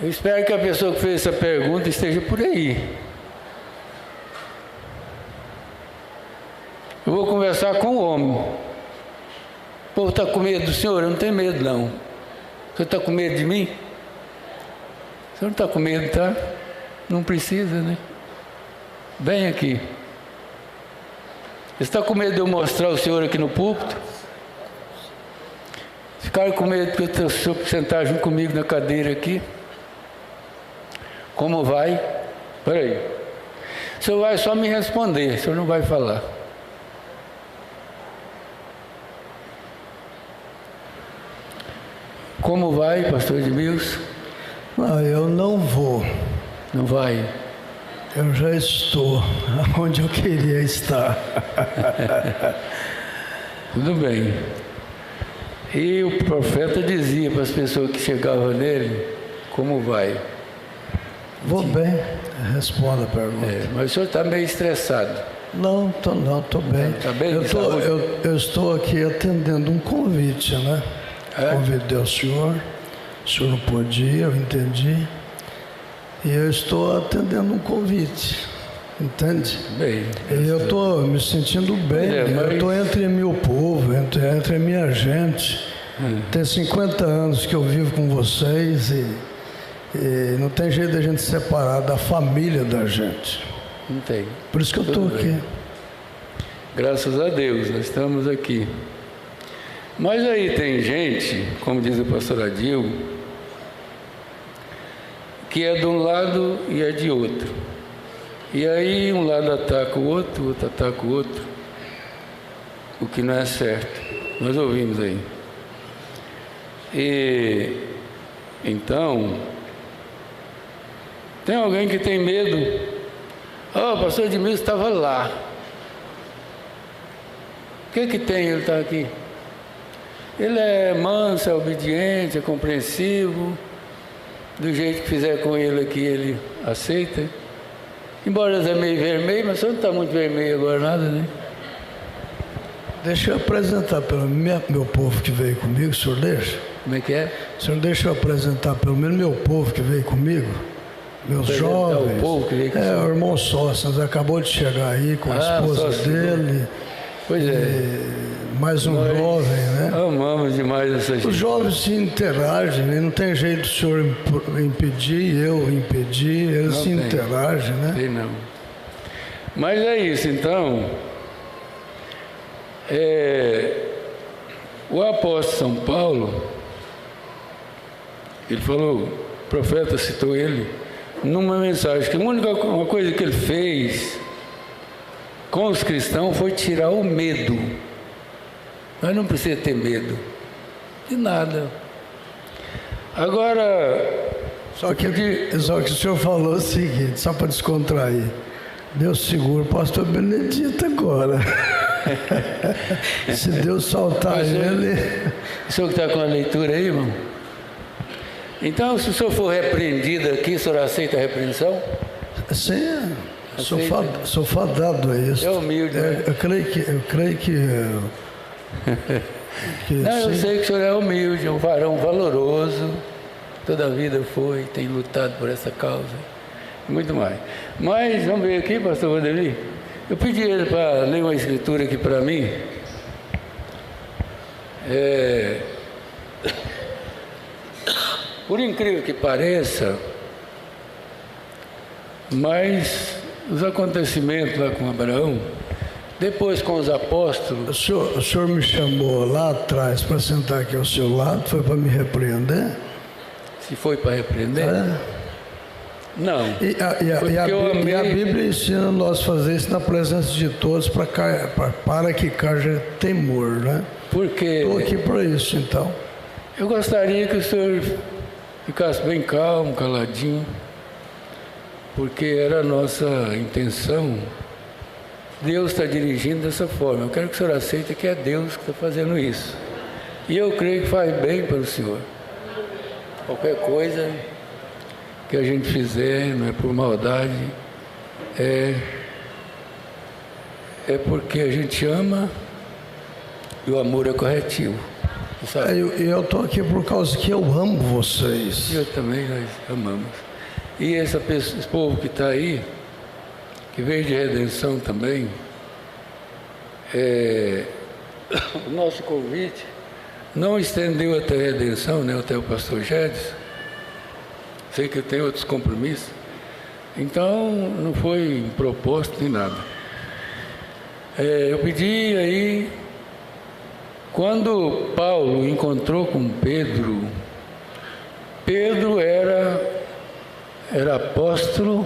Eu espero que a pessoa que fez essa pergunta esteja por aí. Eu vou conversar com o homem. O povo está com medo do senhor? Eu não tenho medo, não. O senhor está com medo de mim? O senhor não está com medo, tá? Não precisa, né? Vem aqui. Você está com medo de eu mostrar o senhor aqui no púlpito? Ficaram com medo porque o senhor sentar junto comigo na cadeira aqui? Como vai? Espera aí. O senhor vai só me responder, o senhor não vai falar. Como vai, pastor Edmilson? Não, eu não vou. Não vai? Eu já estou onde eu queria estar. Tudo bem. E o profeta dizia para as pessoas que chegavam nele, como vai? Vou bem, responda a pergunta. Mas o senhor está meio estressado. Não, estou bem. Está bem? Eu estou aqui atendendo um convite, né? Convidei o senhor não podia, eu entendi. E eu estou atendendo um convite, entende? Bem. E eu estou me sentindo bem, eu estou entre meu povo, entre a minha gente. Tem 50 anos que eu vivo com vocês e não tem jeito de a gente separar da família da gente. Não tem. Por isso que eu estou aqui. Graças a Deus, nós estamos aqui. Mas aí tem gente, como diz o pastor Adil, que é de um lado e é de outro. E aí um lado ataca o outro ataca o outro, o que não é certo. Nós ouvimos aí. E então, Tem alguém que tem medo? O pastor Edmilson estava lá. O que tem ele estar aqui? Ele é manso, é obediente, é compreensivo. Do jeito que fizer com ele aqui, ele aceita. Embora ele é meio vermelho, mas só não está muito vermelho agora, nada, né? Deixa eu apresentar pelo meu povo que veio comigo, o senhor deixa? Como é que é? O senhor deixa eu apresentar pelo menos meu povo que veio comigo? Meus jovens. O povo que veio com o irmão Sócias acabou de chegar aí com a esposa dele. Pois é. Mais um jovem, né? Amamos demais essa gente. Os jovens se interagem, né? Não tem jeito do senhor impedir, eu impedir, eles se interagem, né? Tem não. Mas é isso, então. O apóstolo São Paulo, ele falou, o profeta citou ele, numa mensagem, que a única coisa que ele fez com os cristãos foi tirar o medo. Nós não precisamos ter medo de nada. Agora, só que o senhor falou o seguinte, só para descontrair, Deus segura o pastor Benedito agora. Se Deus soltar ele... O senhor que está com a leitura aí, irmão? Então, se o senhor for repreendido aqui, o senhor aceita a repreensão? Sim, sou fadado a isso. É humilde, né? Eu creio que não, eu sei que o senhor é humilde, um varão valoroso, toda a vida foi, tem lutado por essa causa, muito mais. Mas, vamos ver aqui, pastor Vanderlei, eu pedi ele para ler uma escritura aqui para mim. Por incrível que pareça, mas os acontecimentos lá com Abraão, depois com os apóstolos... O senhor me chamou lá atrás para sentar aqui ao seu lado, foi para me repreender? Se foi para repreender? Não. E a Bíblia ensina nós a fazer isso na presença de todos para que haja temor, né? Porque... Estou aqui para isso, então. Eu gostaria que o senhor ficasse bem calmo, caladinho, porque era a nossa intenção. Deus está dirigindo dessa forma. Eu quero que o senhor aceite que é Deus que está fazendo isso. E eu creio que faz bem para o senhor. Qualquer coisa que a gente fizer, não é por maldade, é porque a gente ama e o amor é corretivo. Eu estou aqui por causa que eu amo vocês. Eu também, nós amamos. E esse povo que está aí, que veio de redenção também, o nosso convite não estendeu até a redenção, né, até o pastor Gédes. Sei que tem outros compromissos. Então, não foi proposto nem nada. Eu pedi aí, quando Paulo encontrou com Pedro, Pedro era apóstolo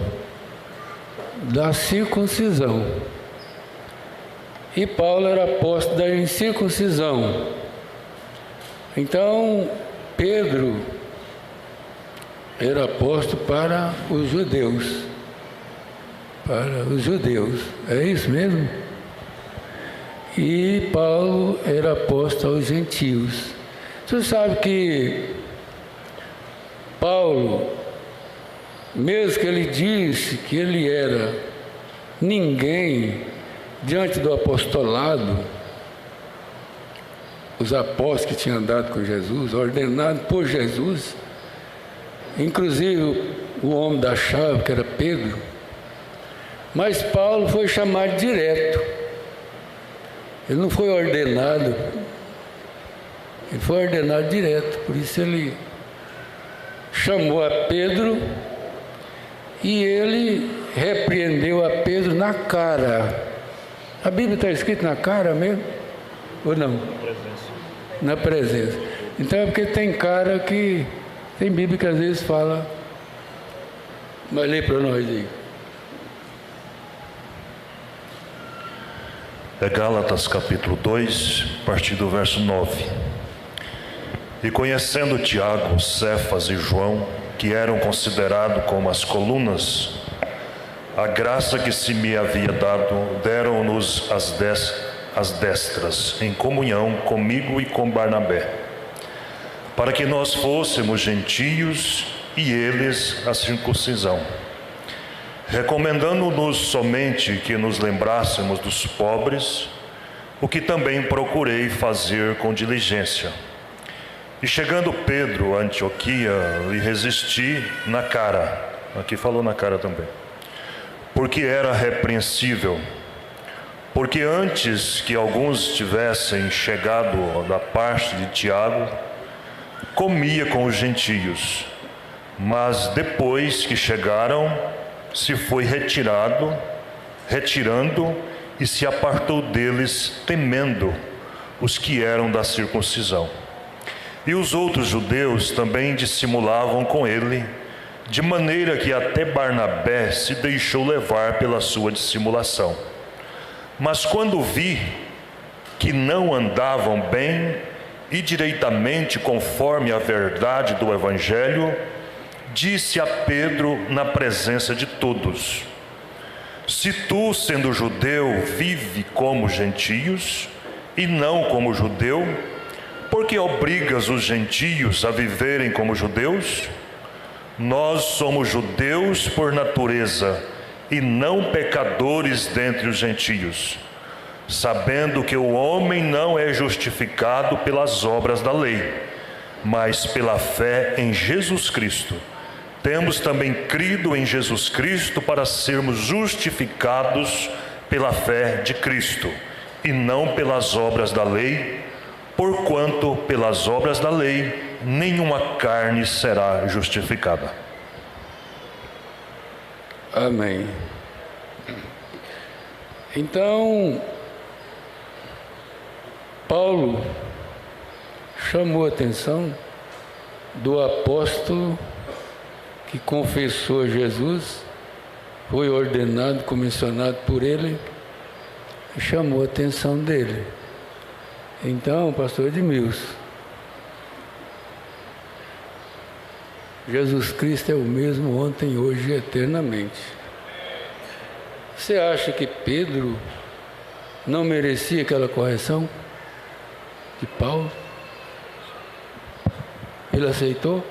da circuncisão. E Paulo era apóstolo da incircuncisão. Então, Pedro era apóstolo para os judeus. Para os judeus. É isso mesmo? E Paulo era apóstolo aos gentios. Você sabe que Paulo, mesmo que ele disse que ele era ninguém diante do apostolado, os apóstolos que tinham andado com Jesus, ordenado por Jesus, inclusive o homem da chave, que era Pedro, mas Paulo foi chamado direto. Ele não foi ordenado, ele foi ordenado direto, por isso ele chamou a Pedro e ele repreendeu a Pedro na cara. A Bíblia está escrita na cara mesmo? Ou não? Na presença. Na presença. Então é porque tem cara que... Tem Bíblia que às vezes fala... Mas lê para nós aí. É Gálatas capítulo 2, a partir do verso 9. E conhecendo Tiago, Cefas e João, que eram considerados como as colunas, a graça que se me havia dado, deram-nos as destras, em comunhão comigo e com Barnabé, para que nós fôssemos gentios e eles a circuncisão, recomendando-nos somente que nos lembrássemos dos pobres, o que também procurei fazer com diligência. E chegando Pedro a Antioquia, lhe resisti na cara, aqui falou na cara também, porque era repreensível, porque antes que alguns tivessem chegado da parte de Tiago, comia com os gentios, mas depois que chegaram, se foi retirando e se apartou deles, temendo os que eram da circuncisão. E os outros judeus também dissimulavam com ele, de maneira que até Barnabé se deixou levar pela sua dissimulação. Mas quando vi que não andavam bem e direitamente conforme a verdade do Evangelho, disse a Pedro na presença de todos: se tu, sendo judeu, vive como gentios e não como judeu, por que obrigas os gentios a viverem como judeus? Nós somos judeus por natureza e não pecadores dentre os gentios, sabendo que o homem não é justificado pelas obras da lei, mas pela fé em Jesus Cristo. Temos também crido em Jesus Cristo para sermos justificados pela fé de Cristo, e não pelas obras da lei, porquanto pelas obras da lei nenhuma carne será justificada. Amém. Então, Paulo chamou a atenção do apóstolo que confessou Jesus, foi ordenado, comissionado por ele, e chamou a atenção dele. Então, pastor Edmilson, Jesus Cristo é o mesmo ontem, hoje e eternamente. Você acha que Pedro não merecia aquela correção de Paulo? Ele aceitou?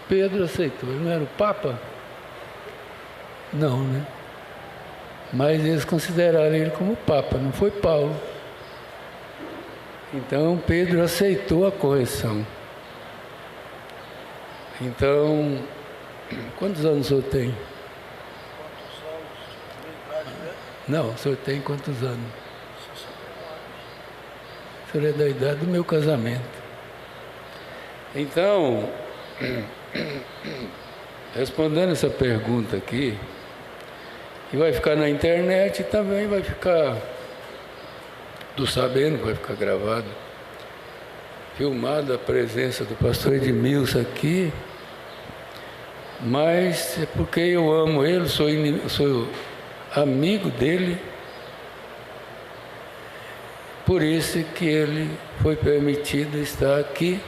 Pedro aceitou. Ele não era o Papa? Não, né? Mas eles consideraram ele como Papa, não foi Paulo. Então Pedro aceitou a correção. Então, quantos anos o senhor tem? Não, o senhor tem quantos anos? O senhor é da idade do meu casamento. Então, respondendo essa pergunta aqui, e vai ficar na internet e também vai ficar, do sabendo, vai ficar gravado, filmada a presença do pastor Edmilson aqui, mas é porque eu amo ele, sou amigo dele, por isso que ele foi permitido estar aqui,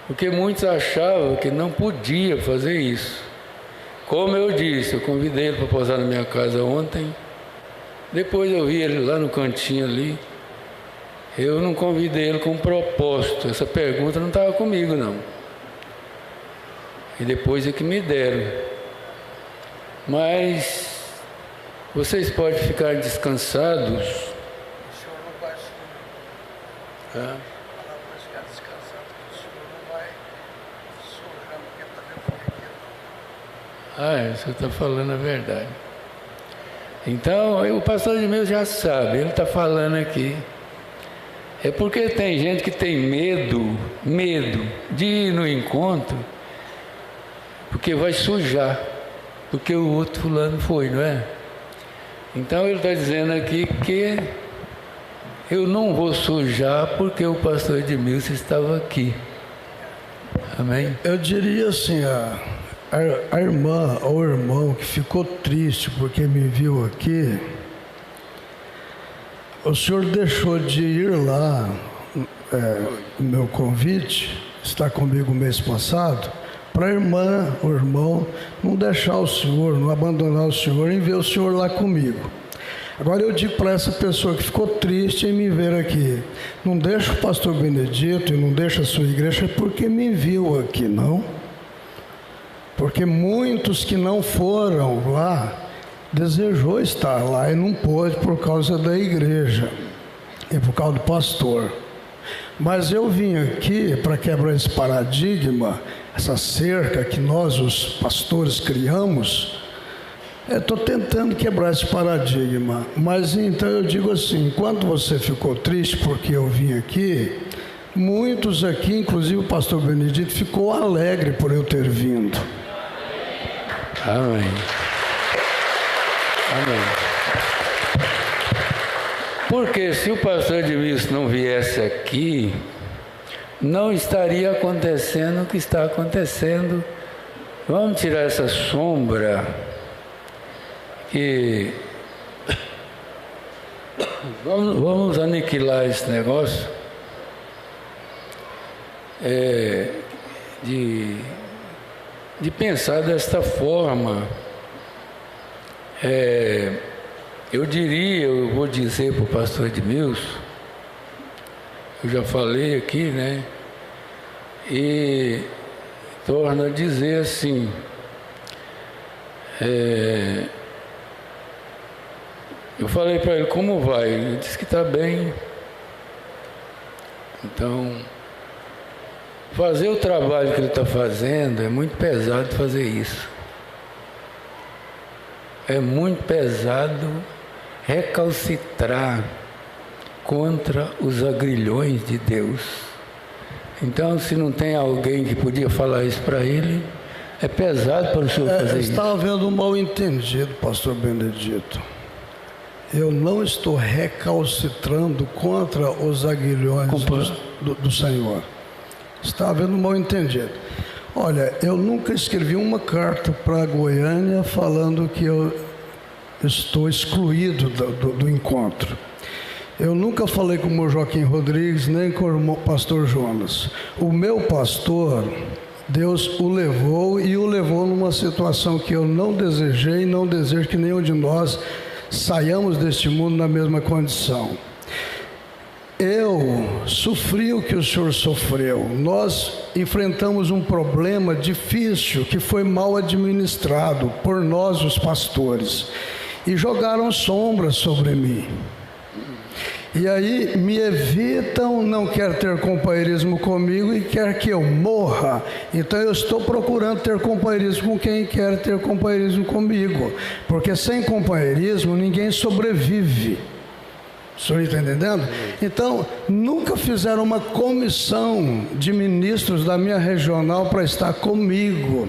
porque muitos achavam que não podia fazer isso. Como eu disse, eu convidei ele para posar na minha casa ontem, depois eu vi ele lá no cantinho ali, eu não convidei ele com propósito, essa pergunta não estava comigo não. E depois é que me deram. Mas vocês podem ficar descansados. O senhor não vai sujar. Ficar descansado, que o senhor não vai sujar, porque está vendo. O senhor está falando a verdade. Então, o pastor Edmilson já sabe, ele está falando aqui. É porque tem gente que tem medo de ir no encontro, porque vai sujar, porque o outro fulano foi, não é? Então ele está dizendo aqui que eu não vou sujar porque o pastor Edmilson estava aqui. Amém? Eu diria assim, a irmã ou o irmão que ficou triste porque me viu aqui, o senhor deixou de ir lá, no meu convite, estar comigo o mês passado, para a irmã, o irmão, não deixar o senhor, não abandonar o senhor, em ver o senhor lá comigo. Agora eu digo para essa pessoa que ficou triste em me ver aqui, não deixa o pastor Benedito e não deixa a sua igreja porque me viu aqui, não. Porque muitos que não foram lá, desejou estar lá e não pôde por causa da igreja e por causa do pastor. Mas eu vim aqui para quebrar esse paradigma, essa cerca que nós, os pastores, criamos. Estou tentando quebrar esse paradigma, mas então eu digo assim, enquanto você ficou triste porque eu vim aqui, muitos aqui, inclusive o pastor Benedito, ficou alegre por eu ter vindo. Amém. Amém. Porque se o pastor Edmilson não viesse aqui, não estaria acontecendo o que está acontecendo. Vamos tirar essa sombra que vamos aniquilar esse negócio de pensar desta forma. Eu vou dizer para o pastor Edmilson, eu já falei aqui, né? E torno a dizer assim, eu falei para ele, como vai? Ele disse que está bem. Então, fazer o trabalho que ele está fazendo é muito pesado fazer isso. É muito pesado recalcitrar contra os agrilhões de Deus. Então, se não tem alguém que podia falar isso para ele, é pesado para o senhor fazer isso. Estava havendo um mal-entendido, pastor Benedito. Eu não estou recalcitrando contra os aguilhões do Senhor. Está havendo um mal-entendido. Olha, eu nunca escrevi uma carta para Goiânia falando que eu estou excluído do encontro. Eu nunca falei com o meu Joaquim Rodrigues, nem com o pastor Jonas. O meu pastor, Deus o levou e o levou numa situação que eu não desejei, não desejo que nenhum de nós saiamos deste mundo na mesma condição. Eu sofri o que o senhor sofreu. Nós enfrentamos um problema difícil que foi mal administrado por nós, os pastores, e jogaram sombras sobre mim. E aí me evitam, não quer ter companheirismo comigo e quer que eu morra. Então eu estou procurando ter companheirismo com quem quer ter companheirismo comigo, porque sem companheirismo ninguém sobrevive. O senhor está entendendo? Então, nunca fizeram uma comissão de ministros da minha regional para estar comigo,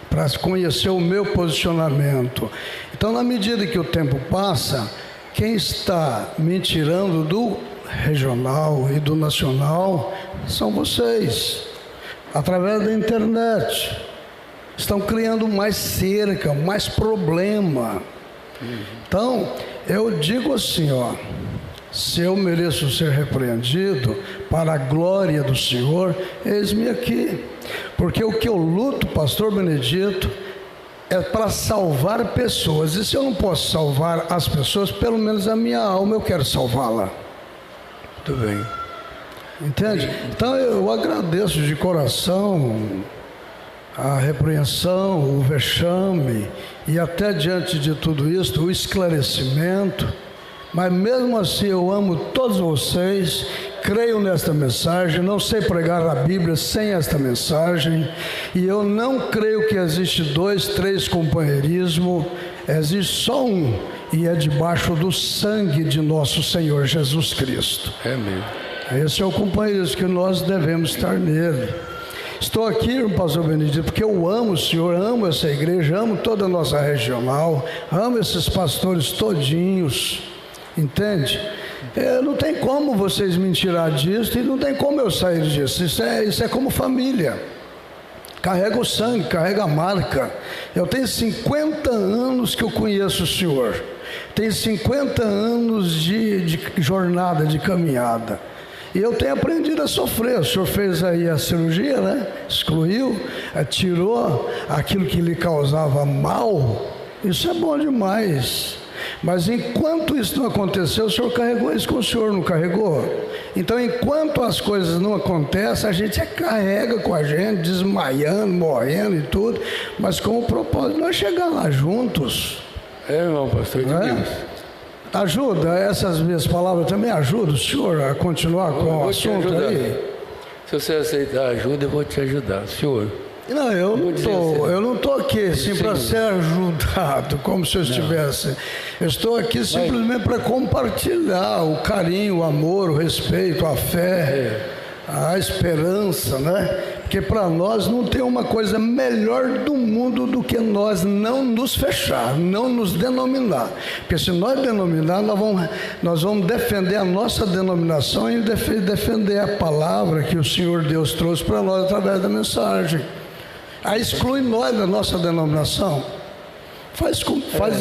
para conhecer o meu posicionamento. Então, na medida que o tempo passa, quem está me tirando do regional e do nacional são vocês, através da internet. Estão criando mais cerca, mais problema. Então, eu digo assim, se eu mereço ser repreendido para a glória do Senhor, eis-me aqui. Porque o que eu luto, pastor Benedito, é para salvar pessoas. E se eu não posso salvar as pessoas, pelo menos a minha alma eu quero salvá-la. Muito bem. Entende? Então eu agradeço de coração a repreensão, o vexame e até diante de tudo isso, o esclarecimento. Mas mesmo assim eu amo todos vocês, creio nesta mensagem, não sei pregar a Bíblia sem esta mensagem, e eu não creio que existe 2, 3 companheirismo, existe só um, e é debaixo do sangue de nosso Senhor Jesus Cristo. É mesmo. Esse é o companheirismo que nós devemos estar nele. Estou aqui, pastor Benedito, porque eu amo o Senhor, amo essa igreja, amo toda a nossa regional, amo esses pastores todinhos, entende? Não tem como vocês me tirar disso e não tem como eu sair disso. Isso é como família. Carrega o sangue, carrega a marca. Eu tenho 50 anos que eu conheço o Senhor. Tenho 50 anos de jornada, de caminhada. E eu tenho aprendido a sofrer. O senhor fez aí a cirurgia, né? Excluiu, tirou aquilo que lhe causava mal. Isso é bom demais. Mas enquanto isso não aconteceu, o senhor carregou isso com o senhor, não carregou? Então, enquanto as coisas não acontecem, a gente carrega com a gente, desmaiando, morrendo e tudo, mas com o propósito de nós chegar lá juntos. Irmão pastor de Deus. Ajuda, essas minhas palavras também ajudam o senhor a continuar com o assunto aí? Se você aceitar ajuda, eu vou te ajudar, senhor. Não, eu não estou aqui assim para ser ajudado, como se eu estivesse. Eu estou aqui simplesmente para compartilhar o carinho, o amor, o respeito, a fé, a esperança, né? Porque para nós não tem uma coisa melhor do mundo do que nós não nos fechar, não nos denominar. Porque se nós denominar, nós vamos defender a nossa denominação e defender a palavra que o Senhor Deus trouxe para nós através da mensagem. Aí exclui nós da nossa denominação. Faz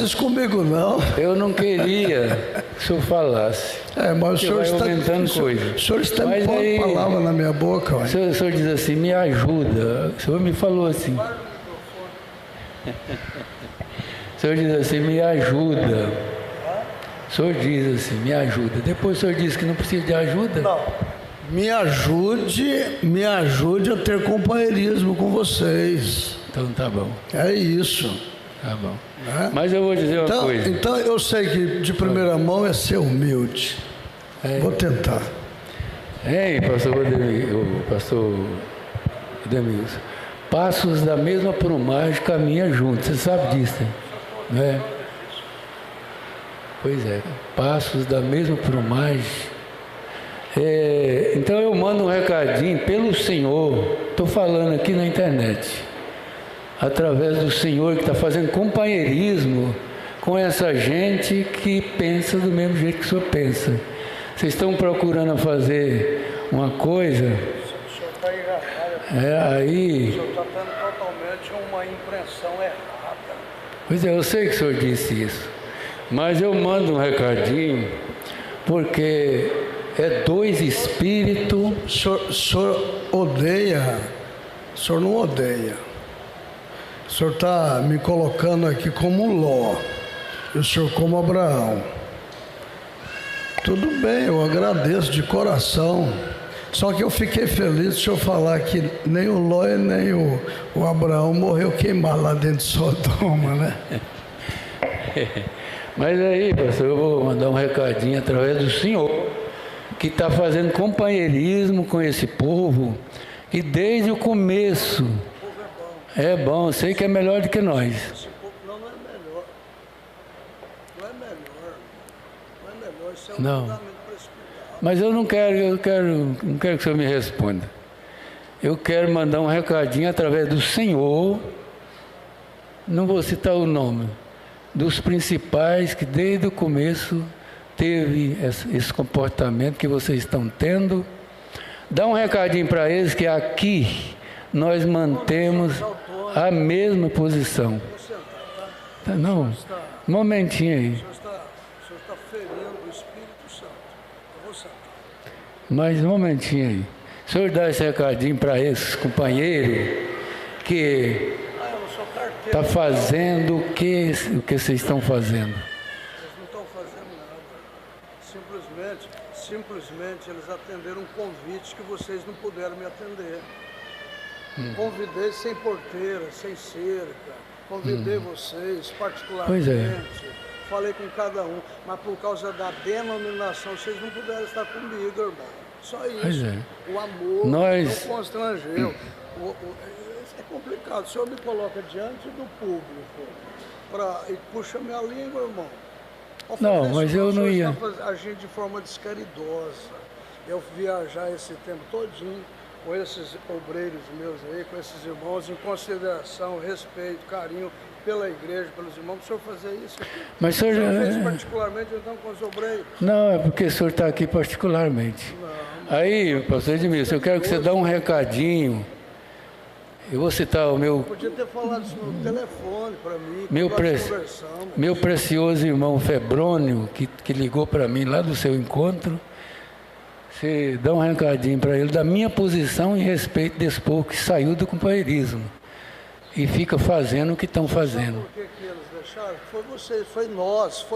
isso comigo, não. Eu não queria que o senhor falasse. Mas o senhor está aumentando coisa. O senhor está me pondo palavra na minha boca. O senhor diz assim, me ajuda. O senhor me falou assim. O senhor diz assim, me ajuda. O senhor diz assim, me ajuda. Depois o senhor diz que não precisa de ajuda. Não. Me ajude a ter companheirismo com vocês. Então tá bom. É isso. Tá bom. Mas eu vou dizer uma coisa. Então eu sei que de primeira mão é ser humilde. Vou tentar. Pastor Ademilson. Passos da mesma promagem caminha junto. Você sabe disso, né? Pois é. Passos da mesma promagem. Então eu mando um recadinho pelo Senhor, estou falando aqui na internet, através do Senhor que está fazendo companheirismo com essa gente que pensa do mesmo jeito que o Senhor pensa. Vocês estão procurando fazer uma coisa, o senhor está enganado. Aí... O senhor está tendo totalmente uma impressão errada. Pois é, eu sei que o senhor disse isso, mas eu mando um recadinho porque... dois espíritos. O senhor odeia? O senhor não odeia. O senhor está me colocando aqui como Ló e o senhor como Abraão. Tudo bem, eu agradeço de coração. Só que eu fiquei feliz de o senhor falar que nem o Ló e nem o Abraão morreu queimado lá dentro de Sodoma, né? Mas aí, pastor, eu vou mandar um recadinho através do senhor, que está fazendo companheirismo com esse povo, e desde o começo. É bom, eu sei que é melhor do que nós. Esse povo não é melhor. Não é melhor, isso é um fundamento precipitado. Mas eu não quero que o senhor me responda. Eu quero mandar um recadinho através do senhor, não vou citar o nome, dos principais que desde o começo teve esse comportamento que vocês estão tendo. Dá um recadinho para eles que aqui nós mantemos a mesma posição. Não, um momentinho aí. O senhor está ferindo o Espírito Santo. Eu vou sentar. Mais um momentinho aí. O senhor dá esse recadinho para esses companheiros que está fazendo o que vocês estão fazendo. Simplesmente eles atenderam um convite que vocês não puderam me atender. Convidei sem porteira, sem cerca. Convidei vocês particularmente. Pois é. Falei com cada um. Mas por causa da denominação, vocês não puderam estar comigo, irmão. Só isso. Pois é. O amor não constrangeu. Isso é complicado. O senhor me coloca diante do público e puxa minha língua, irmão. Não, mas eu não ia agir de forma descaridosa. Eu viajar esse tempo todinho com esses obreiros meus aí, com esses irmãos, em consideração, respeito, carinho pela igreja, pelos irmãos, para o senhor fazer isso. Mas o senhor fez particularmente então com os obreiros? Não, é porque o senhor está aqui particularmente. Não, aí, pastor Edmilson, eu quero que você dê um recadinho. Eu vou citar o meu... Podia ter falado isso no telefone para mim, meu precioso irmão Febrônio, que ligou para mim lá do seu encontro. você dá um recadinho para ele da minha posição em respeito desse povo que saiu do companheirismo e fica fazendo o que estão fazendo. Por que eles deixaram? Foi vocês, foi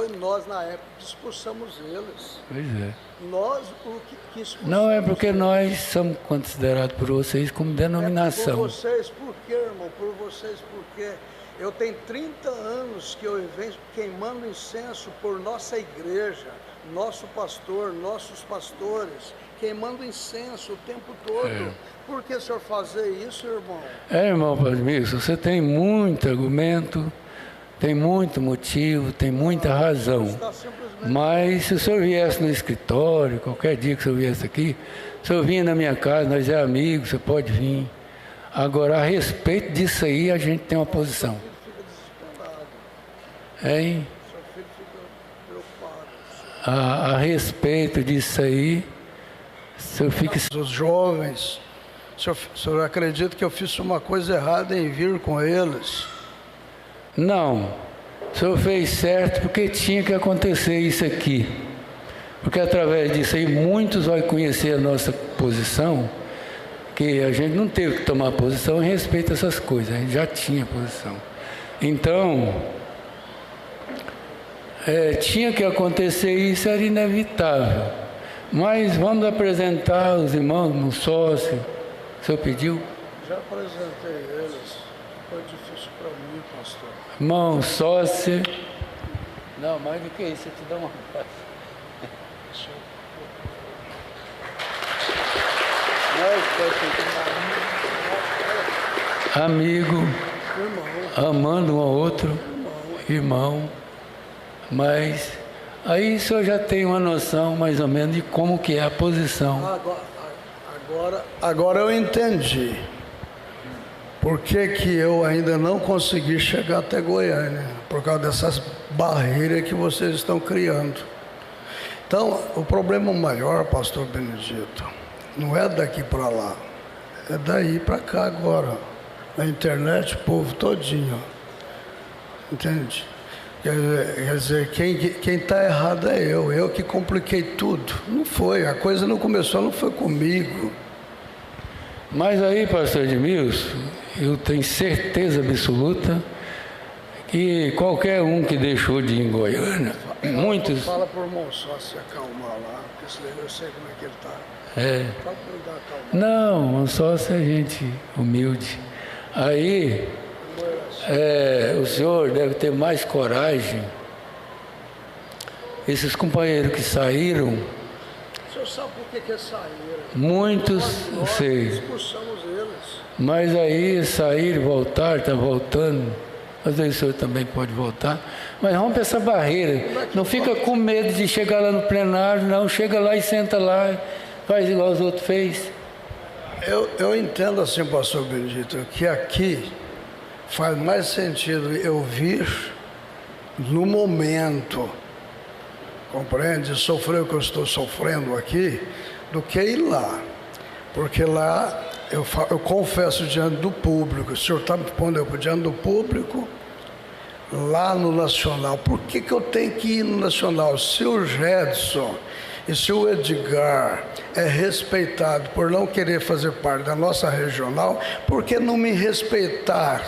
nós na época que expulsamos eles. Pois é. Nós o que expulsamos. Não é porque nós somos considerados por vocês como denominação. Por vocês, por quê, irmão? Por vocês, por quê? Eu tenho 30 anos que eu venho queimando incenso por nossa igreja, nosso pastor, nossos pastores, queimando incenso o tempo todo. Por que o senhor fazer isso, irmão? Irmão Padmilson, você tem muito argumento, tem muito motivo, tem muita razão. Mas se o senhor viesse no escritório, qualquer dia que o senhor viesse aqui, se eu vinha na minha casa, nós é amigos, você pode vir. Agora, a respeito disso aí, a gente tem uma posição. Seu filho fica desesperado. Hein? Seu filho fica preocupado. A respeito disso aí, o senhor fica... Os jovens, o senhor acredita que eu fiz uma coisa errada em vir com eles? Não, o senhor fez certo porque tinha que acontecer isso aqui. Porque através disso aí, muitos vão conhecer a nossa posição, que a gente não teve que tomar posição em respeito a essas coisas, a gente já tinha posição. Então, tinha que acontecer isso, era inevitável. Mas vamos apresentar os irmãos no sócio. O senhor pediu? Já apresentei eles, foi difícil para mim, pastor. Irmão, sócio. Não, mais do que isso, eu te dou uma paz. Amigo, amando um ao outro, irmão, mas aí o senhor já tem uma noção mais ou menos de como que é a posição. Agora eu entendi por que eu ainda não consegui chegar até Goiânia, por causa dessas barreiras que vocês estão criando. Então, o problema maior, pastor Benedito, não é daqui para lá, é daí para cá agora. Na internet, o povo todinho, entende? Quer dizer, quem está errado é eu que compliquei tudo. Não foi, a coisa não começou, não foi comigo. Mas aí, pastor Edmilson, eu tenho certeza absoluta que qualquer um que deixou de ir em Goiânia, muitos... Fala por irmão só se acalmar lá, porque senão eu sei como é que ele está. Fala para ele dar calma. Não, só se a gente humilde. Aí, o senhor deve ter mais coragem. Esses companheiros que saíram... O senhor sabe por que saíram? Muitos, sei. Expulsamos eles. Mas aí saíram, voltaram, está voltando. Às vezes o senhor também pode voltar. Mas rompe essa barreira. Não fica com medo de chegar lá no plenário, não. Chega lá e senta lá, faz igual os outros fez. Eu entendo assim, pastor Benedito, que aqui faz mais sentido eu vir no momento, compreende? Sofrer o que eu estou sofrendo aqui, do que ir lá. Porque lá eu confesso diante do público, o senhor está me pondo eu diante do público, lá no Nacional. Por que eu tenho que ir no Nacional? Se o Gedson e se o Edgar é respeitado por não querer fazer parte da nossa regional, por que não me respeitar?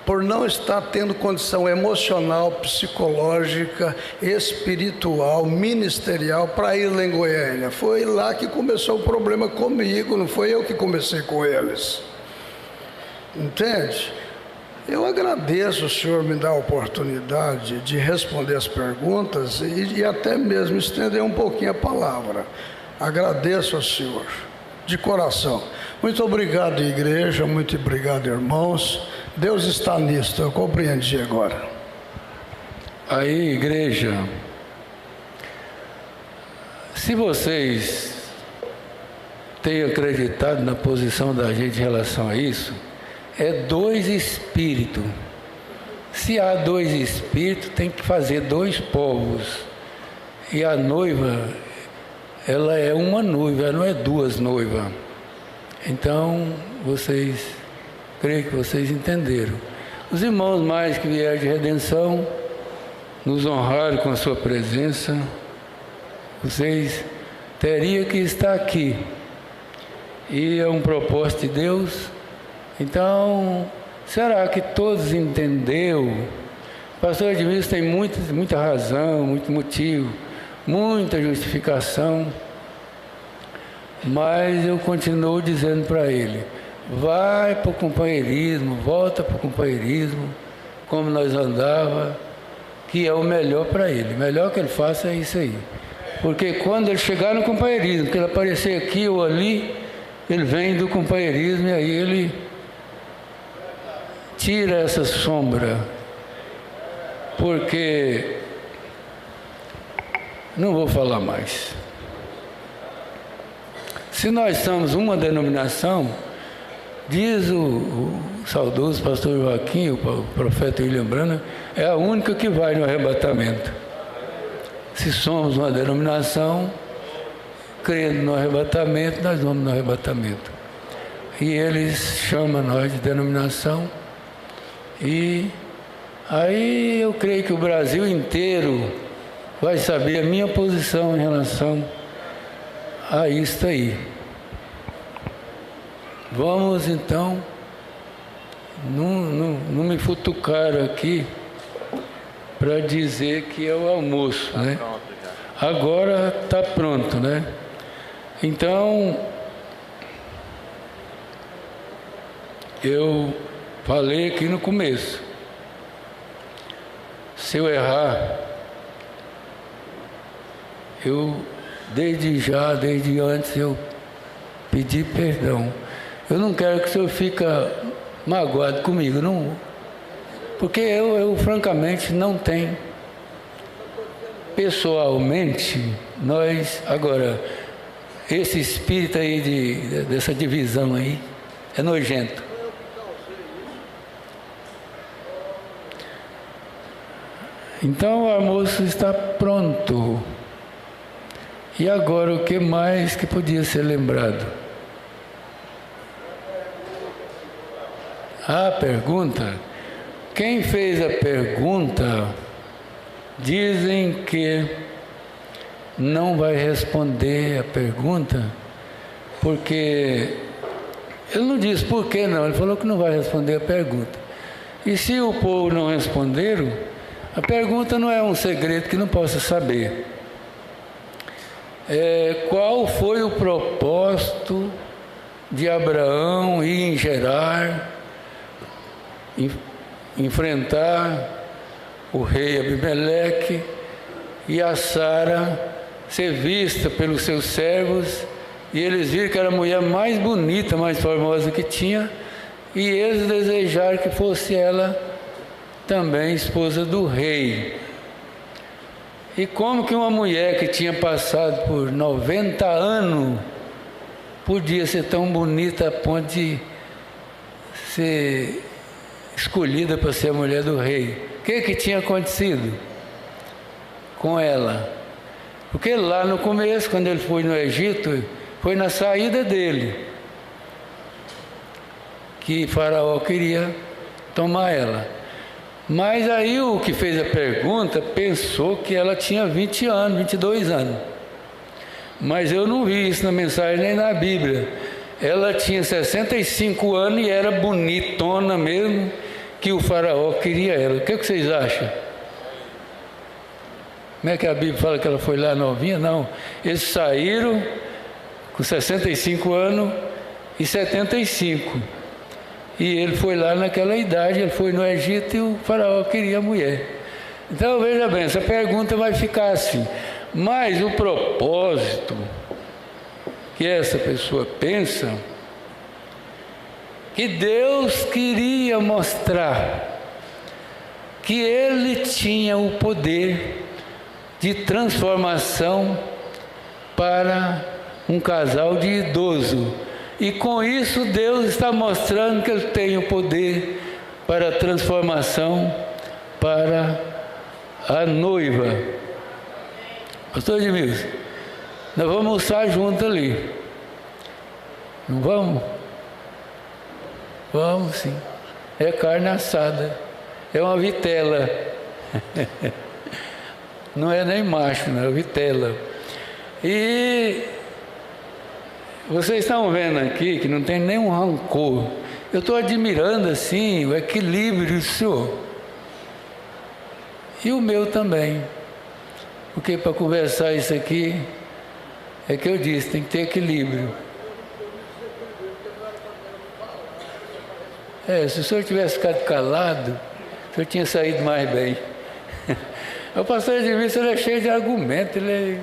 Por não estar tendo condição emocional, psicológica, espiritual, ministerial para ir lá em Goiânia. Foi lá que começou o problema comigo, não foi eu que comecei com eles. Entende? Eu agradeço o senhor me dar a oportunidade de responder as perguntas e até mesmo estender um pouquinho a palavra. Agradeço ao senhor, de coração. Muito obrigado, igreja, muito obrigado, irmãos. Deus está nisto, eu compreendi agora. Aí, igreja, se vocês têm acreditado na posição da gente em relação a isso, é dois espíritos. Se há dois espíritos, tem que fazer dois povos. E a noiva, ela é uma noiva, ela não é duas noivas. Então, creio que vocês entenderam. Os irmãos mais que vieram de redenção, nos honraram com a sua presença. Vocês teria que estar aqui. E é um propósito de Deus. Então, será que todos entenderam? O pastor Edmilson tem muita razão, muito motivo, muita justificação, mas eu continuo dizendo para ele, vai para o companheirismo, volta para o companheirismo, como nós andava, que é o melhor para ele. O melhor que ele faça é isso aí. Porque quando ele chegar no companheirismo, que ele aparecer aqui ou ali, ele vem do companheirismo e aí ele tira essa sombra. Porque, não vou falar mais. Se nós somos uma denominação, diz o saudoso pastor Joaquim, o profeta William Branham, é a única que vai no arrebatamento. Se somos uma denominação, crendo no arrebatamento, nós vamos no arrebatamento. E eles chamam nós de denominação. E aí eu creio que o Brasil inteiro vai saber a minha posição em relação a isso aí. Vamos então, não me futucar aqui para dizer que é o almoço, né? Agora está pronto, né? Então, eu falei aqui no começo, se eu errar, eu desde antes eu pedi perdão. Eu não quero que o senhor fique magoado comigo, não, porque eu francamente não tenho. Pessoalmente, nós, agora, esse espírito aí dessa divisão aí, é nojento. Então o almoço está pronto. E agora o que mais que podia ser lembrado? A pergunta. Quem fez a pergunta, dizem que não vai responder a pergunta, porque ele não disse por que não, ele falou que não vai responder a pergunta. E se o povo não responderam, a pergunta não é um segredo que não possa saber. Qual foi o propósito de Abraão ir em Gerar, enfrentar o rei Abimeleque e a Sara ser vista pelos seus servos, e eles viram que era a mulher mais bonita, mais formosa que tinha, e eles desejaram que fosse ela também esposa do rei. E como que uma mulher que tinha passado por 90 anos podia ser tão bonita a ponto de ser escolhida para ser a mulher do rei? O que tinha acontecido com ela? Porque lá no começo, quando ele foi no Egito, foi na saída dele que Faraó queria tomar ela. Mas aí o que fez a pergunta pensou que ela tinha 20 anos, 22 anos. Mas eu não vi isso na mensagem nem na Bíblia. Ela tinha 65 anos e era bonitona mesmo, que o Faraó queria ela. O que vocês acham? Como é que a Bíblia fala que ela foi lá novinha? Não. Eles saíram com 65 anos e 75. E ele foi lá naquela idade, ele foi no Egito e o Faraó queria a mulher. Então, veja bem, essa pergunta vai ficar assim. Mas o propósito que essa pessoa pensa, que Deus queria mostrar que Ele tinha o poder de transformação para um casal de idoso. E com isso Deus está mostrando que Ele tem o poder para a transformação para a noiva. Pastor Edmilson, nós vamos almoçar junto ali. Não vamos? Vamos sim. É carne assada. É uma vitela. Não é nem macho, não é vitela. E Vocês estão vendo aqui que não tem nenhum rancor. Eu estou admirando assim o equilíbrio do senhor. E o meu também. Porque para conversar isso aqui, é que eu disse, tem que ter equilíbrio. Se o senhor tivesse ficado calado, o senhor tinha saído mais bem. O pastor Edmilson, ele é cheio de argumento, ele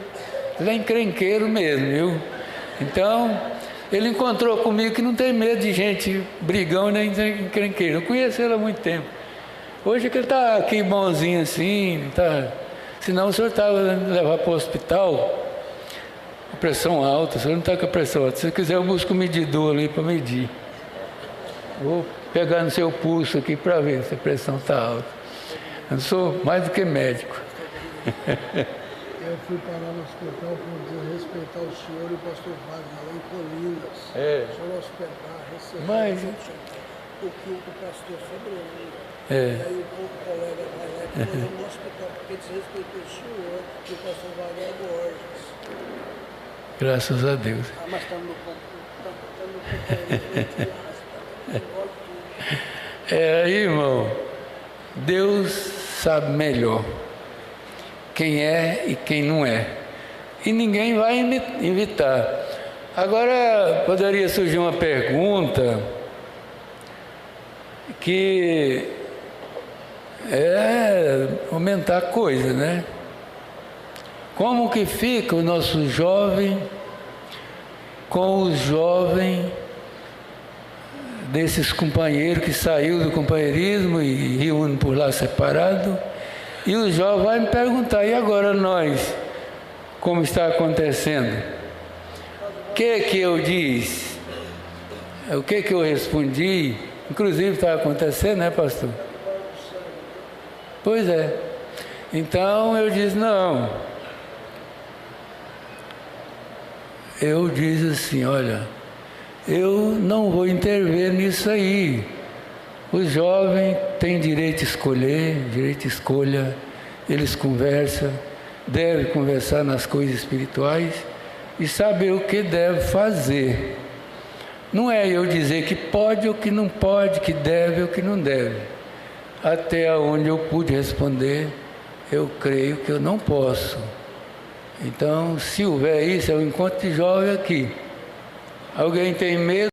é encrenqueiro mesmo, viu? Então, ele encontrou comigo que não tem medo de gente brigão nem encrenqueiro. Eu conheço ele há muito tempo. Hoje que ele está aqui bonzinho assim, tá... senão o senhor estava levar para o hospital, a pressão alta, o senhor não está com a pressão alta. Se quiser, eu busco o medidor ali para medir. Vou pegar no seu pulso aqui para ver se a pressão está alta. Eu sou mais do que médico. Eu fui parar no hospital por respeitar o senhor e o pastor Wagner lá em Colinas. O senhor hospedar, receber. Mas... o pastor sobrevive. E aí o colega vai lá e falou no hospital porque desrespeitou o senhor e o pastor Wagner Borges. Graças a Deus. Mas estamos no irmão, Deus sabe melhor quem é e quem não é. E ninguém vai evitar. Agora, poderia surgir uma pergunta que é aumentar a coisa, né? Como que fica o nosso jovem com os jovens desses companheiros que saiu do companheirismo e reúne por lá separado? E o jovem vai me perguntar, e agora nós, como está acontecendo? O que eu disse? O que eu respondi? Inclusive está acontecendo, né, pastor? Pois é. Então eu disse, não. Eu disse assim, olha, eu não vou intervir nisso aí. Os jovens têm direito de escolher, direito de escolha, eles conversam, devem conversar nas coisas espirituais e saber o que deve fazer. Não é eu dizer que pode ou que não pode, que deve ou que não deve. Até onde eu pude responder, eu creio que eu não posso. Então, se houver isso, é um encontro de jovem aqui. Alguém tem medo?